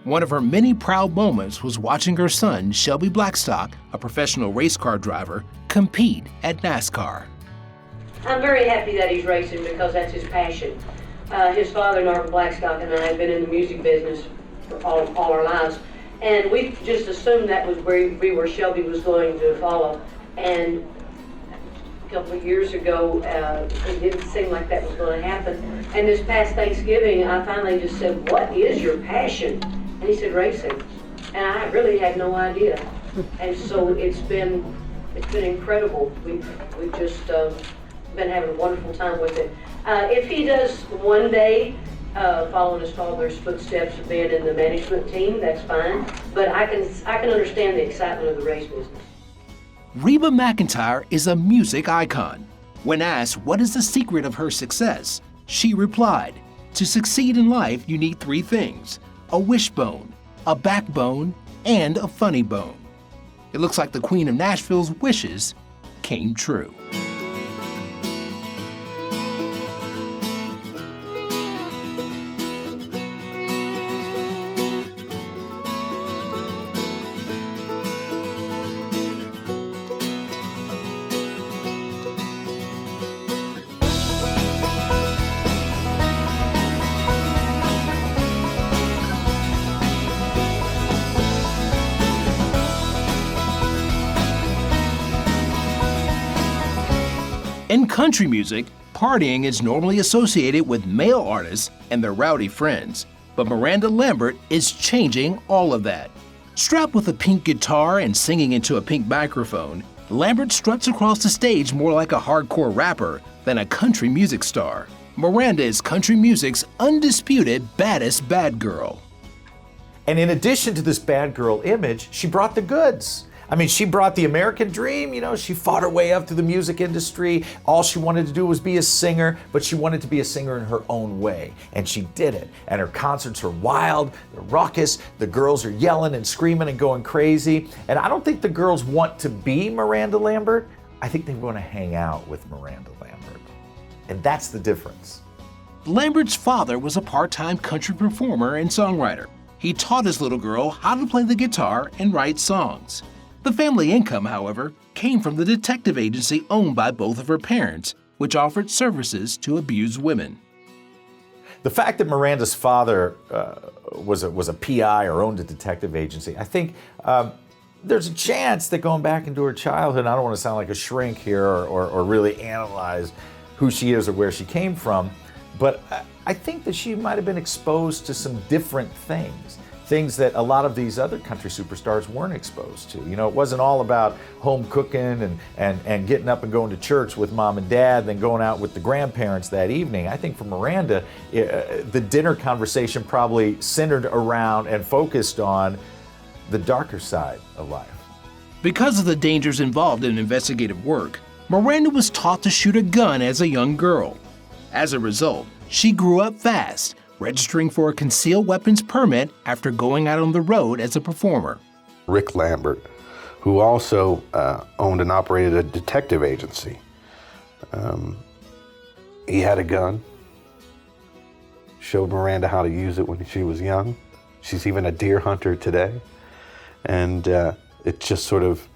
One of her many proud moments was watching her son, Shelby Blackstock, a professional race car driver, compete at NASCAR. I'm very happy that he's racing because that's his passion. His father, Norman Blackstock, and I have been in the music business for all our lives, and we just assumed that was where Shelby was going to follow. And a couple of years ago, it didn't seem like that was going to happen. And this past Thanksgiving, I finally just said, "What is your passion?" And he said, "Racing." And I really had no idea. And so it's been incredible. We've just been having a wonderful time with it. If he does one day follow in his father's footsteps of being in the management team, that's fine. But I can understand the excitement of the race business. Reba McEntire is a music icon. When asked what is the secret of her success, she replied, "To succeed in life, you need 3 things: a wishbone, a backbone, and a funny bone." It looks like the Queen of Nashville's wishes came true. In country music, partying is normally associated with male artists and their rowdy friends, but Miranda Lambert is changing all of that. Strapped with a pink guitar and singing into a pink microphone, Lambert struts across the stage more like a hardcore rapper than a country music star. Miranda is country music's undisputed baddest bad girl. And in addition to this bad girl image, she brought the goods. I mean, she brought the American dream, you know, she fought her way up through the music industry. All she wanted to do was be a singer, but she wanted to be a singer in her own way. And she did it. And her concerts are wild, they're raucous, the girls are yelling and screaming and going crazy. And I don't think the girls want to be Miranda Lambert. I think they want to hang out with Miranda Lambert. And that's the difference. Lambert's father was a part-time country performer and songwriter. He taught his little girl how to play the guitar and write songs. The family income, however, came from the detective agency owned by both of her parents, which offered services to abused women. The fact that Miranda's father was a PI or owned a detective agency, I think there's a chance that going back into her childhood, and I don't want to sound like a shrink here or really analyze who she is or where she came from, but I think that she might have been exposed to some different things that a lot of these other country superstars weren't exposed to. You know, it wasn't all about home cooking and getting up and going to church with mom and dad, then going out with the grandparents that evening. I think for Miranda, the dinner conversation probably centered around and focused on the darker side of life. Because of the dangers involved in investigative work, Miranda was taught to shoot a gun as a young girl. As a result, she grew up fast, registering for a concealed weapons permit after going out on the road as a performer. Rick Lambert, who also owned and operated a detective agency. He had a gun, showed Miranda how to use it when she was young. She's even a deer hunter today. And it just sort of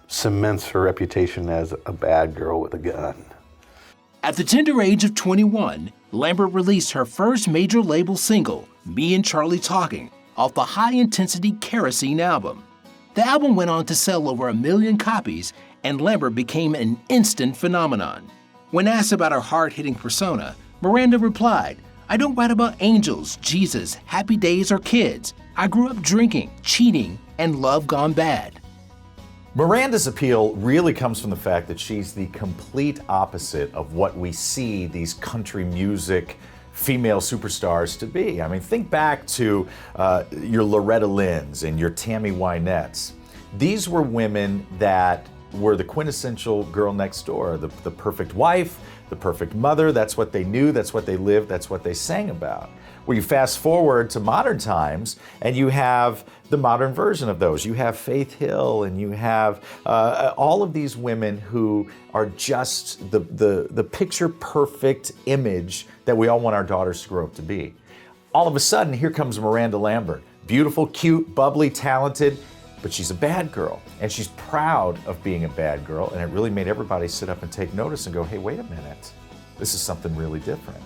cements her reputation as a bad girl with a gun. At the tender age of 21, Lambert released her first major label single, Me and Charlie Talking, off the high-intensity Kerosene album. The album went on to sell over 1 million copies, and Lambert became an instant phenomenon. When asked about her hard-hitting persona, Miranda replied, "I don't write about angels, Jesus, happy days, or kids. I grew up drinking, cheating, and love gone bad." Miranda's appeal really comes from the fact that she's the complete opposite of what we see these country music female superstars to be. I mean, think back to your Loretta Lynn's and your Tammy Wynette's. These were women that were the quintessential girl next door, the perfect wife, the perfect mother. That's what they knew, that's what they lived, that's what they sang about. Well, you fast forward to modern times and you have the modern version of those. You have Faith Hill and you have all of these women who are just the picture perfect image that we all want our daughters to grow up to be. All of a sudden, here comes Miranda Lambert. Beautiful, cute, bubbly, talented, but she's a bad girl. And she's proud of being a bad girl, and it really made everybody sit up and take notice and go, hey, wait a minute, this is something really different.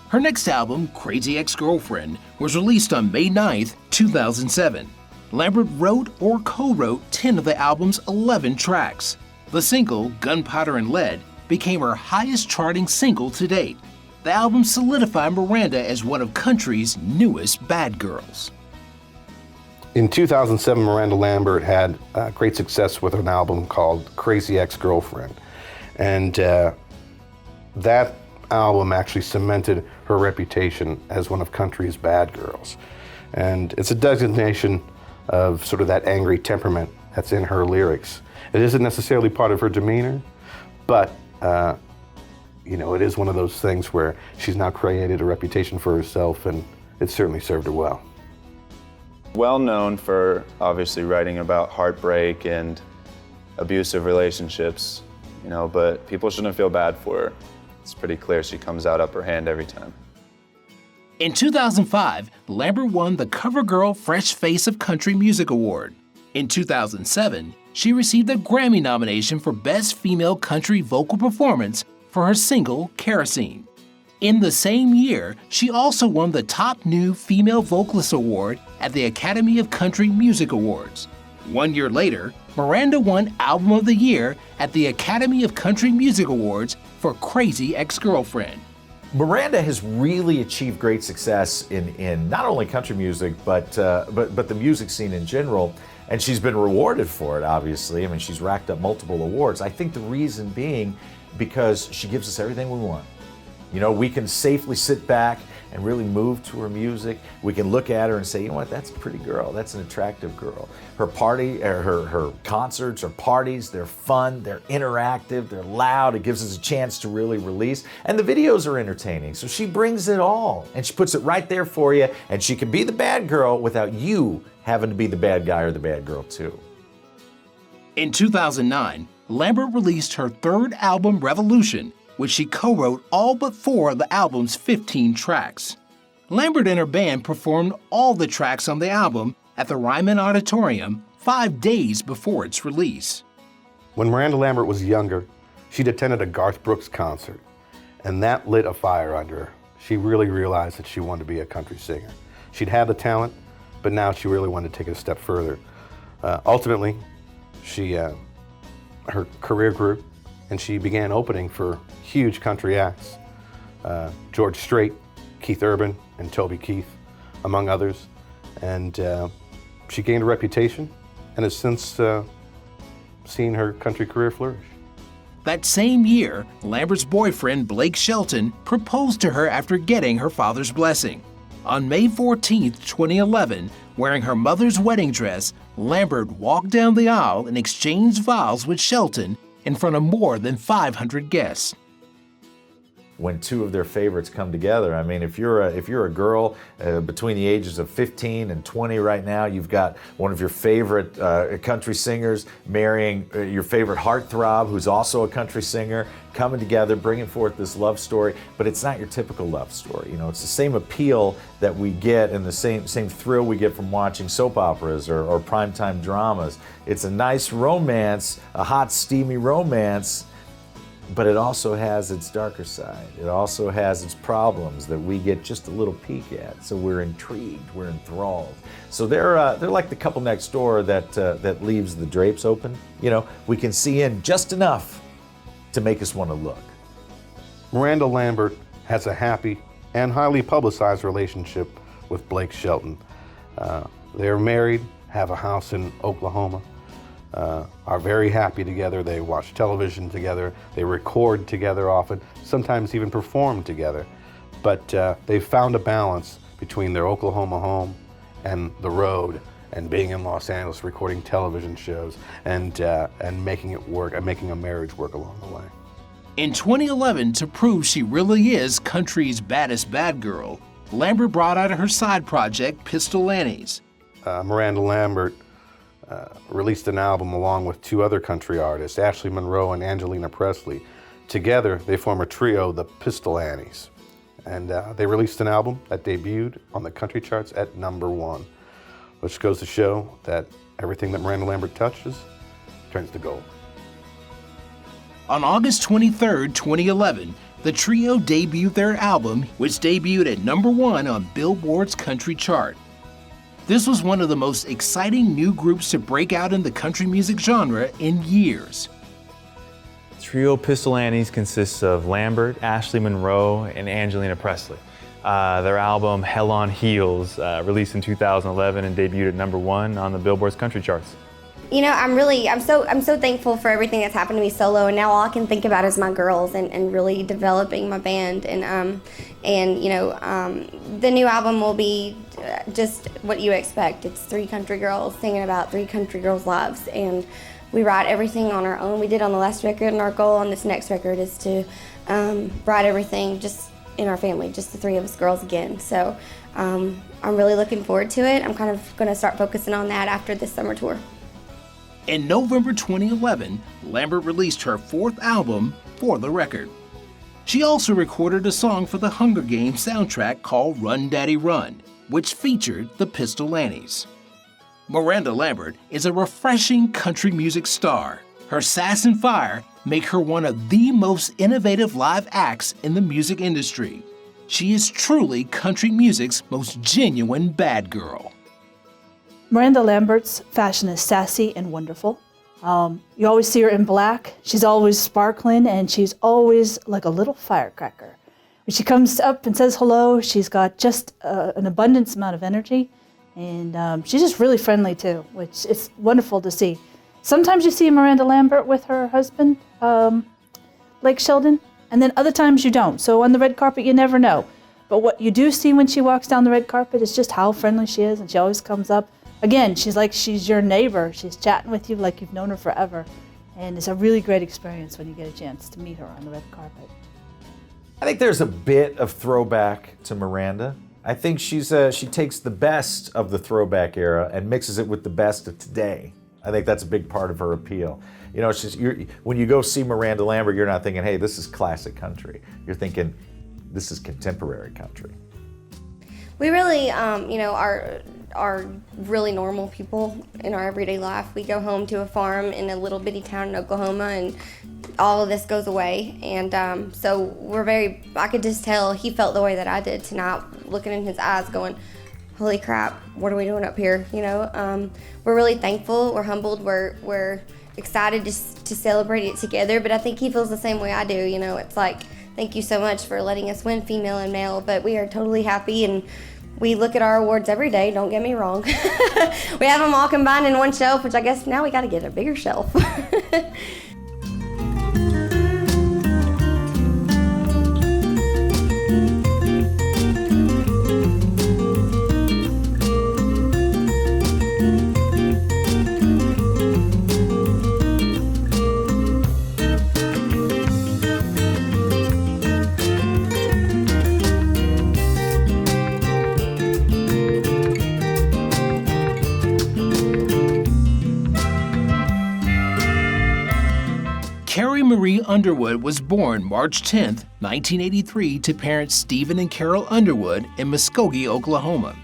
Her next album, Crazy Ex-Girlfriend, was released on May 9th, 2007. Lambert wrote or co-wrote 10 of the album's 11 tracks. The single, Gunpowder and Lead, became her highest charting single to date. The album solidified Miranda as one of country's newest bad girls. In 2007, Miranda Lambert had great success with an album called Crazy Ex-Girlfriend. And that album actually cemented her reputation as one of country's bad girls. And it's a designation of sort of that angry temperament that's in her lyrics. It isn't necessarily part of her demeanor, but you know, it is one of those things where she's now created a reputation for herself, and it certainly served her well. Well known for obviously writing about heartbreak and abusive relationships, you know, but people shouldn't feel bad for her. It's pretty clear she comes out upper hand every time. In 2005, Lambert won the CoverGirl Fresh Face of Country Music Award. In 2007, she received a Grammy nomination for Best Female Country Vocal Performance for her single, Kerosene. In the same year, she also won the Top New Female Vocalist Award at the Academy of Country Music Awards. 1 year later, Miranda won Album of the Year at the Academy of Country Music Awards for Crazy Ex-Girlfriend. Miranda has really achieved great success in not only country music, but the music scene in general. And she's been rewarded for it, obviously. I mean, she's racked up multiple awards. I think the reason being because she gives us everything we want. You know, we can safely sit back and really move to her music. We can look at her and say, you know what, that's a pretty girl. That's an attractive girl. Her concerts or parties, they're fun, they're interactive, they're loud. It gives us a chance to really release. And the videos are entertaining. So she brings it all and she puts it right there for you. And she can be the bad girl without you having to be the bad guy or the bad girl too. In 2009, Lambert released her third album, Revolution, which she co-wrote all but 4 of the album's 15 tracks. Lambert and her band performed all the tracks on the album at the Ryman Auditorium 5 days before its release. When Miranda Lambert was younger, she'd attended a Garth Brooks concert, and that lit a fire under her. She really realized that she wanted to be a country singer. She'd had the talent, but now she really wanted to take it a step further. Ultimately, her career grew, and she began opening for huge country acts. George Strait, Keith Urban, and Toby Keith, among others. And she gained a reputation and has since seen her country career flourish. That same year, Lambert's boyfriend, Blake Shelton, proposed to her after getting her father's blessing. On May 14, 2011, wearing her mother's wedding dress, Lambert walked down the aisle and exchanged vows with Shelton in front of more than 500 guests. When 2 of their favorites come together, I mean, if you're a girl between the ages of 15 and 20 right now, you've got one of your favorite country singers marrying your favorite heartthrob, who's also a country singer, coming together, bringing forth this love story. But it's not your typical love story. You know, it's the same appeal that we get and the same thrill we get from watching soap operas or primetime dramas. It's a nice romance, a hot, steamy romance. But it also has its darker side. It also has its problems that we get just a little peek at. So we're intrigued, we're enthralled. So they're like the couple next door that leaves the drapes open. You know, we can see in just enough to make us want to look. Miranda Lambert has a happy and highly publicized relationship with Blake Shelton. They're married, have a house in Oklahoma. Are very happy together. They watch television together. They record together often, sometimes even perform together. But they've found a balance between their Oklahoma home and the road and being in Los Angeles, recording television shows and making it work and making a marriage work along the way. In 2011, to prove she really is country's baddest bad girl, Lambert brought out her side project, Pistol Annies. Miranda Lambert released an album along with 2 other country artists, Ashley Monroe and Angelina Presley. Together, they form a trio, the Pistol Annies. And they released an album that debuted on the country charts at #1, which goes to show that everything that Miranda Lambert touches turns to gold. On August 23, 2011, the trio debuted their album, which debuted at #1 on Billboard's country chart. This was one of the most exciting new groups to break out in the country music genre in years. Trio Pistol Annies consists of Lambert, Ashley Monroe, and Angelina Presley. Their album Hell on Heels, released in 2011 and debuted at #1 on the Billboard's country charts. You know, I'm so thankful for everything that's happened to me solo, and now all I can think about is my girls and really developing my band. And you know, the new album will be just what you expect. It's 3 country girls singing about 3 country girls' lives, and we write everything on our own. We did on the last record, and our goal on this next record is to write everything just in our family, just the 3 of us girls again. So I'm really looking forward to it. I'm kind of going to start focusing on that after this summer tour. In November 2011, Lambert released her 4th album, For the Record. She also recorded a song for the Hunger Games soundtrack called Run Daddy Run, which featured the Pistol Annies. Miranda Lambert is a refreshing country music star. Her sass and fire make her one of the most innovative live acts in the music industry. She is truly country music's most genuine bad girl. Miranda Lambert's fashion is sassy and wonderful. You always see her in black. She's always sparkling, and she's always like a little firecracker. When she comes up and says hello, she's got just an abundance amount of energy, and she's just really friendly too, which is wonderful to see. Sometimes you see Miranda Lambert with her husband, Blake Sheldon, and then other times you don't. So on the red carpet, you never know. But what you do see when she walks down the red carpet is just how friendly she is, and she always comes up. Again, she's your neighbor. She's chatting with you like you've known her forever. And it's a really great experience when you get a chance to meet her on the red carpet. I think there's a bit of throwback to Miranda. I think she takes the best of the throwback era and mixes it with the best of today. I think that's a big part of her appeal. You know, when you go see Miranda Lambert, you're not thinking, hey, this is classic country. You're thinking, this is contemporary country. We really, are really normal people in our everyday life. We go home to a farm in a little bitty town in Oklahoma, and all of this goes away. And so I could just tell he felt the way that I did tonight, looking in his eyes going, holy crap, what are we doing up here? You know, we're really thankful, we're humbled, we're excited to celebrate it together, but I think he feels the same way I do. You know, it's like, thank you so much for letting us win female and male, but we are totally happy, and we look at our awards every day, don't get me wrong. We have them all combined in one shelf, which I guess now we gotta get a bigger shelf. Carrie Marie Underwood was born March 10, 1983, to parents Stephen and Carol Underwood in Muskogee, Oklahoma.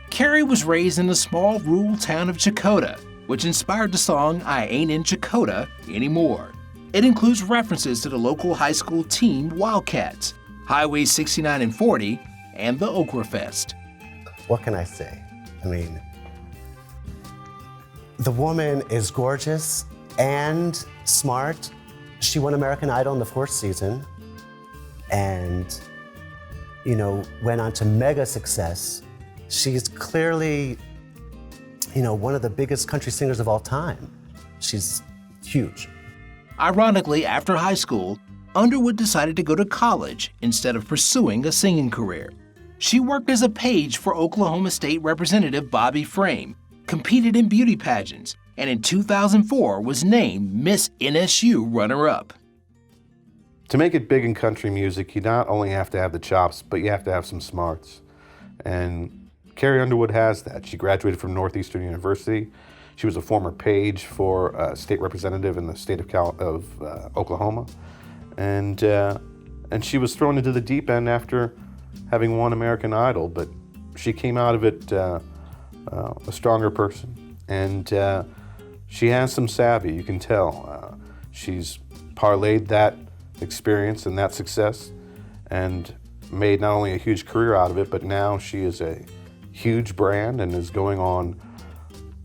Carrie was raised in the small rural town of Chakotah, which inspired the song I Ain't in Chakotah Anymore. It includes references to the local high school team Wildcats, Highway 69 and 40, and the Okra Fest. What can I say? I mean, the woman is gorgeous and smart. She won American Idol in the 4th season and, you know, went on to mega success. She's clearly, you know, one of the biggest country singers of all time. She's huge. Ironically, after high school, Underwood decided to go to college instead of pursuing a singing career. She worked as a page for Oklahoma State Representative Bobby Frame, competed in beauty pageants, and in 2004 was named Miss NSU runner-up. To make it big in country music, you not only have to have the chops, but you have to have some smarts. And Carrie Underwood has that. She graduated from Northeastern University. She was a former page for a state representative in the state of Oklahoma. And she was thrown into the deep end after having won American Idol, but she came out of it a stronger person. And she has some savvy, you can tell. She's parlayed that experience and that success and made not only a huge career out of it, but now she is a huge brand and is going on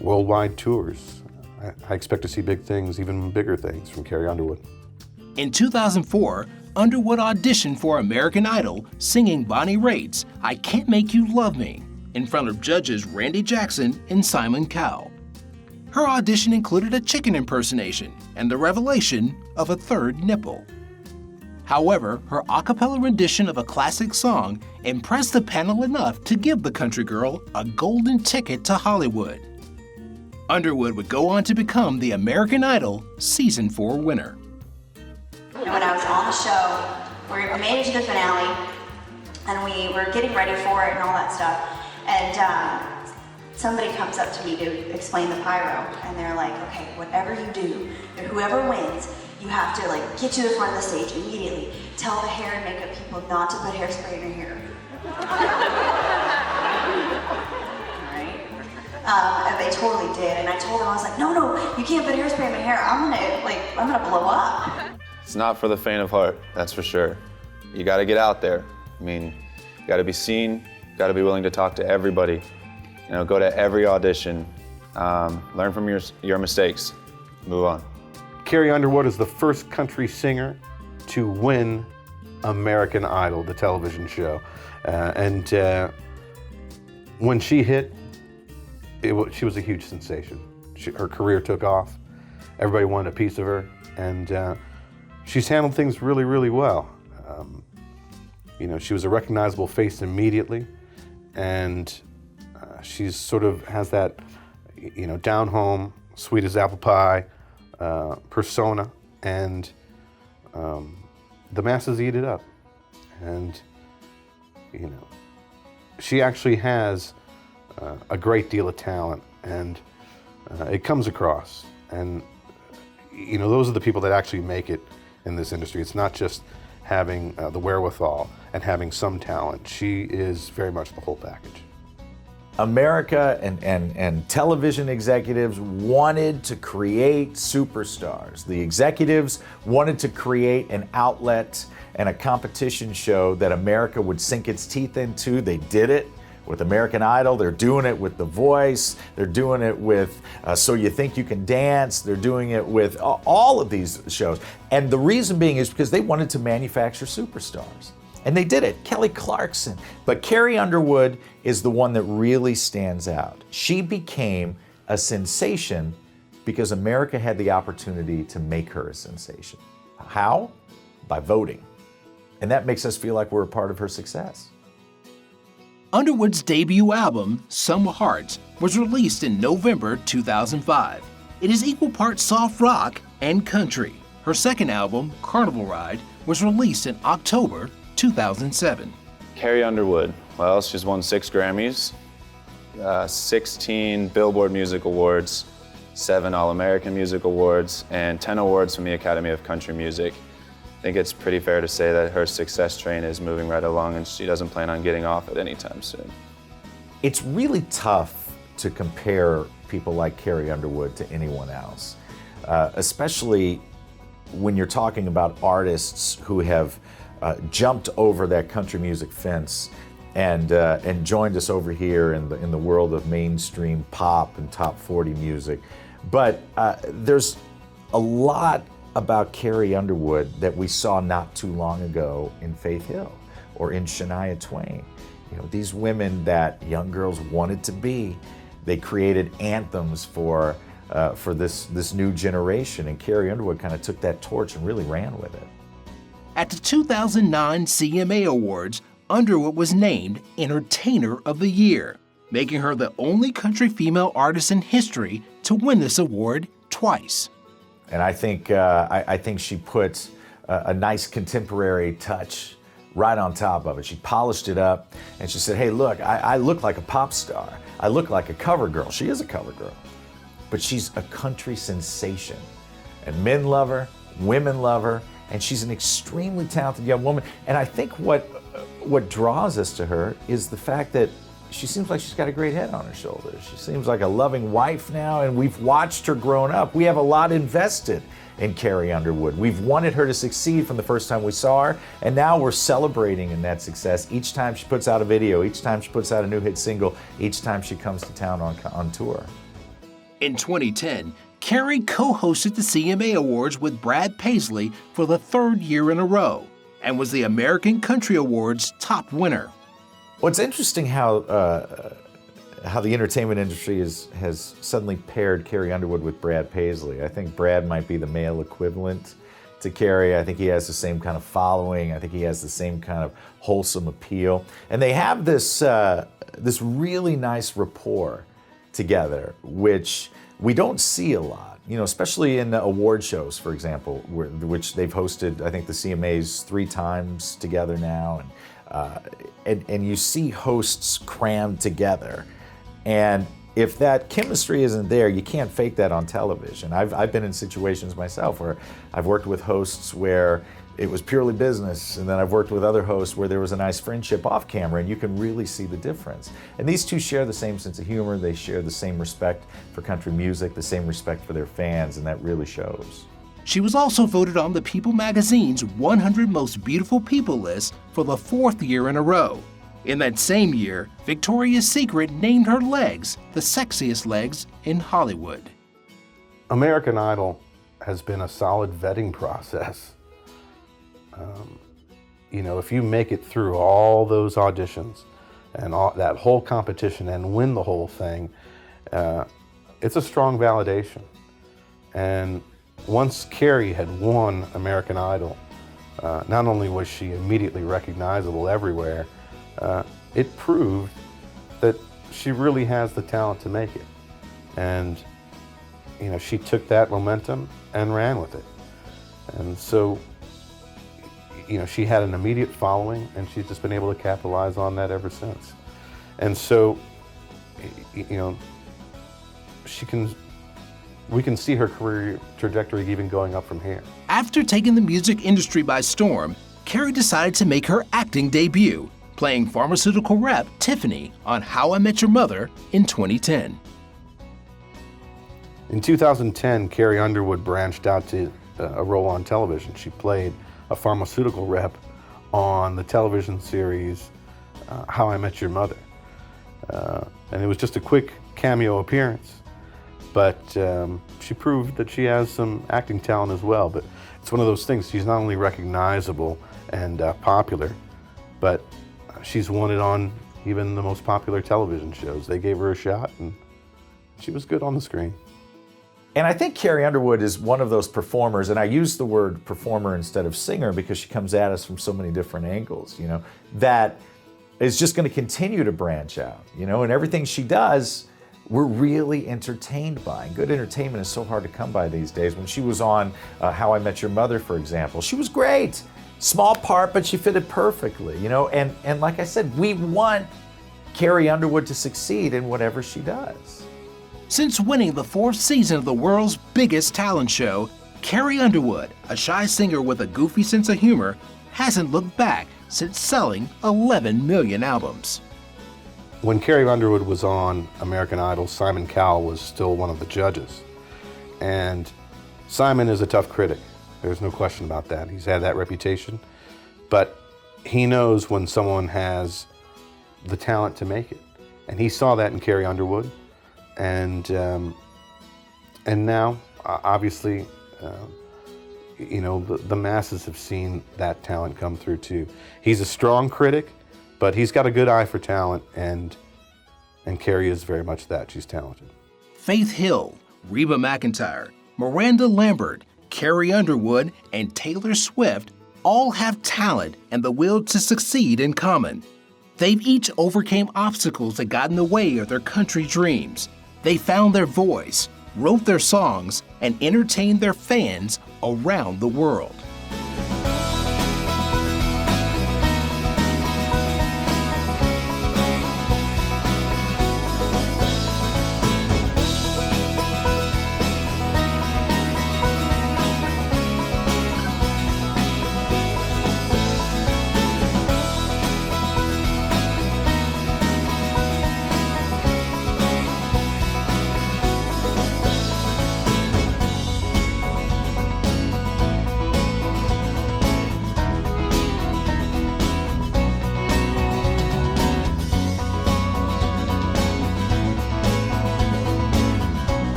worldwide tours. I expect to see big things, even bigger things from Carrie Underwood. In 2004, Underwood auditioned for American Idol singing Bonnie Raitt's I Can't Make You Love Me in front of judges Randy Jackson and Simon Cowell. Her audition included a chicken impersonation and the revelation of a third nipple. However, her a cappella rendition of a classic song impressed the panel enough to give the country girl a golden ticket to Hollywood. Underwood would go on to become the American Idol Season 4 winner. And when I was on the show, we made it to the finale, and we were getting ready for it and all that stuff, and somebody comes up to me to explain the pyro, and they're like, okay, whatever you do, whoever wins, you have to like get to the front of the stage immediately. Tell the hair and makeup people not to put hairspray in your hair. And they totally did, and I told them, I was like, no, you can't put hairspray in my hair. I'm gonna blow up. It's not for the faint of heart, that's for sure. You gotta get out there. I mean, you gotta be seen, you gotta be willing to talk to everybody. You know, go to every audition, learn from your mistakes, move on. Carrie Underwood is the first country singer to win American Idol, the television show. When she hit, she was a huge sensation. Her career took off. Everybody wanted a piece of her, and she's handled things really, really well. You know, she was a recognizable face immediately, and she's sort of has that, you know, down home, sweet as apple pie persona, and the masses eat it up. And you know, she actually has a great deal of talent, and it comes across. And you know, those are the people that actually make it in this industry. It's not just having the wherewithal and having some talent. She is very much the whole package. America and television executives wanted to create superstars. The executives wanted to create an outlet and a competition show that America would sink its teeth into. They did it with American Idol. They're doing it with The Voice. They're doing it with So You Think You Can Dance. They're doing it with all of these shows. And the reason being is because they wanted to manufacture superstars. And they did it, Kelly Clarkson. But Carrie Underwood is the one that really stands out. She became a sensation because America had the opportunity to make her a sensation. How? By voting. And that makes us feel like we're a part of her success. Underwood's debut album, Some Hearts, was released in November 2005. It is equal parts soft rock and country. Her second album, Carnival Ride, was released in October 2007. Carrie Underwood, well, she's won 6 Grammys, 16 Billboard Music Awards, 7 All-American Music Awards, and 10 awards from the Academy of Country Music. I think it's pretty fair to say that her success train is moving right along, and she doesn't plan on getting off it anytime soon. It's really tough to compare people like Carrie Underwood to anyone else, especially when you're talking about artists who have jumped over that country music fence and joined us over here in the world of mainstream pop and top 40 music. But there's a lot about Carrie Underwood that we saw not too long ago in Faith Hill or in Shania Twain. You know, these women that young girls wanted to be. They created anthems for this new generation, and Carrie Underwood kind of took that torch and really ran with it. At the 2009 CMA Awards, Underwood was named Entertainer of the Year, making her the only country female artist in history to win this award twice. And I think she put a nice contemporary touch right on top of it. She polished it up, and she said, hey, look, I look like a pop star. I look like a cover girl. She is a cover girl, but she's a country sensation. And men love her, women love her, and she's an extremely talented young woman. And I think what draws us to her is the fact that she seems like she's got a great head on her shoulders. She seems like a loving wife now, and we've watched her growing up. We have a lot invested in Carrie Underwood. We've wanted her to succeed from the first time we saw her, and now we're celebrating in that success each time she puts out a video, each time she puts out a new hit single, each time she comes to town on tour. In 2010, Carrie co-hosted the CMA Awards with Brad Paisley for the 3rd year in a row and was the American Country Awards top winner. Well, it's interesting how the entertainment industry has suddenly paired Carrie Underwood with Brad Paisley. I think Brad might be the male equivalent to Carrie. I think he has the same kind of following. I think he has the same kind of wholesome appeal. And they have this really nice rapport together, which we don't see a lot, you know, especially in award shows, for example, which they've hosted, I think, the CMAs 3 times together now. And you see hosts crammed together. And if that chemistry isn't there, you can't fake that on television. I've been in situations myself where I've worked with hosts where it was purely business, and then I've worked with other hosts where there was a nice friendship off camera, and you can really see the difference. And these two share the same sense of humor, they share the same respect for country music, the same respect for their fans, and that really shows. She was also voted on the People magazine's 100 Most Beautiful People list for the 4th year in a row. In that same year, Victoria's Secret named her legs the sexiest legs in Hollywood. American Idol has been a solid vetting process. You know, if you make it through all those auditions and that whole competition and win the whole thing, it's a strong validation. And once Carrie had won American Idol, not only was she immediately recognizable everywhere, it proved that she really has the talent to make it. And, you know, she took that momentum and ran with it. And so, you know, she had an immediate following, and she's just been able to capitalize on that ever since. And so, you know, we can see her career trajectory even going up from here. After taking the music industry by storm, Carrie decided to make her acting debut, playing pharmaceutical rep Tiffany on How I Met Your Mother in 2010. In 2010, Carrie Underwood branched out to a role on television. She played a pharmaceutical rep on the television series How I Met Your Mother. And it was just a quick cameo appearance, but she proved that she has some acting talent as well. But it's one of those things, she's not only recognizable and popular, but she's won it on even the most popular television shows. They gave her a shot, and she was good on the screen. And I think Carrie Underwood is one of those performers, and I use the word performer instead of singer because she comes at us from so many different angles, you know, that is just going to continue to branch out, you know, and everything she does, we're really entertained by. And good entertainment is so hard to come by these days. When she was on How I Met Your Mother, for example, she was great. Small part, but she fitted perfectly, you know, and like I said, we want Carrie Underwood to succeed in whatever she does. Since winning the 4th season of the world's biggest talent show, Carrie Underwood, a shy singer with a goofy sense of humor, hasn't looked back since selling 11 million albums. When Carrie Underwood was on American Idol, Simon Cowell was still one of the judges. And Simon is a tough critic. There's no question about that. He's had that reputation. But he knows when someone has the talent to make it. And he saw that in Carrie Underwood. And now, obviously, you know, the masses have seen that talent come through too. He's a strong critic, but he's got a good eye for talent, and Carrie is very much that. She's talented. Faith Hill, Reba McEntire, Miranda Lambert, Carrie Underwood, and Taylor Swift all have talent and the will to succeed in common. They've each overcame obstacles that got in the way of their country dreams. They found their voice, wrote their songs, and entertained their fans around the world.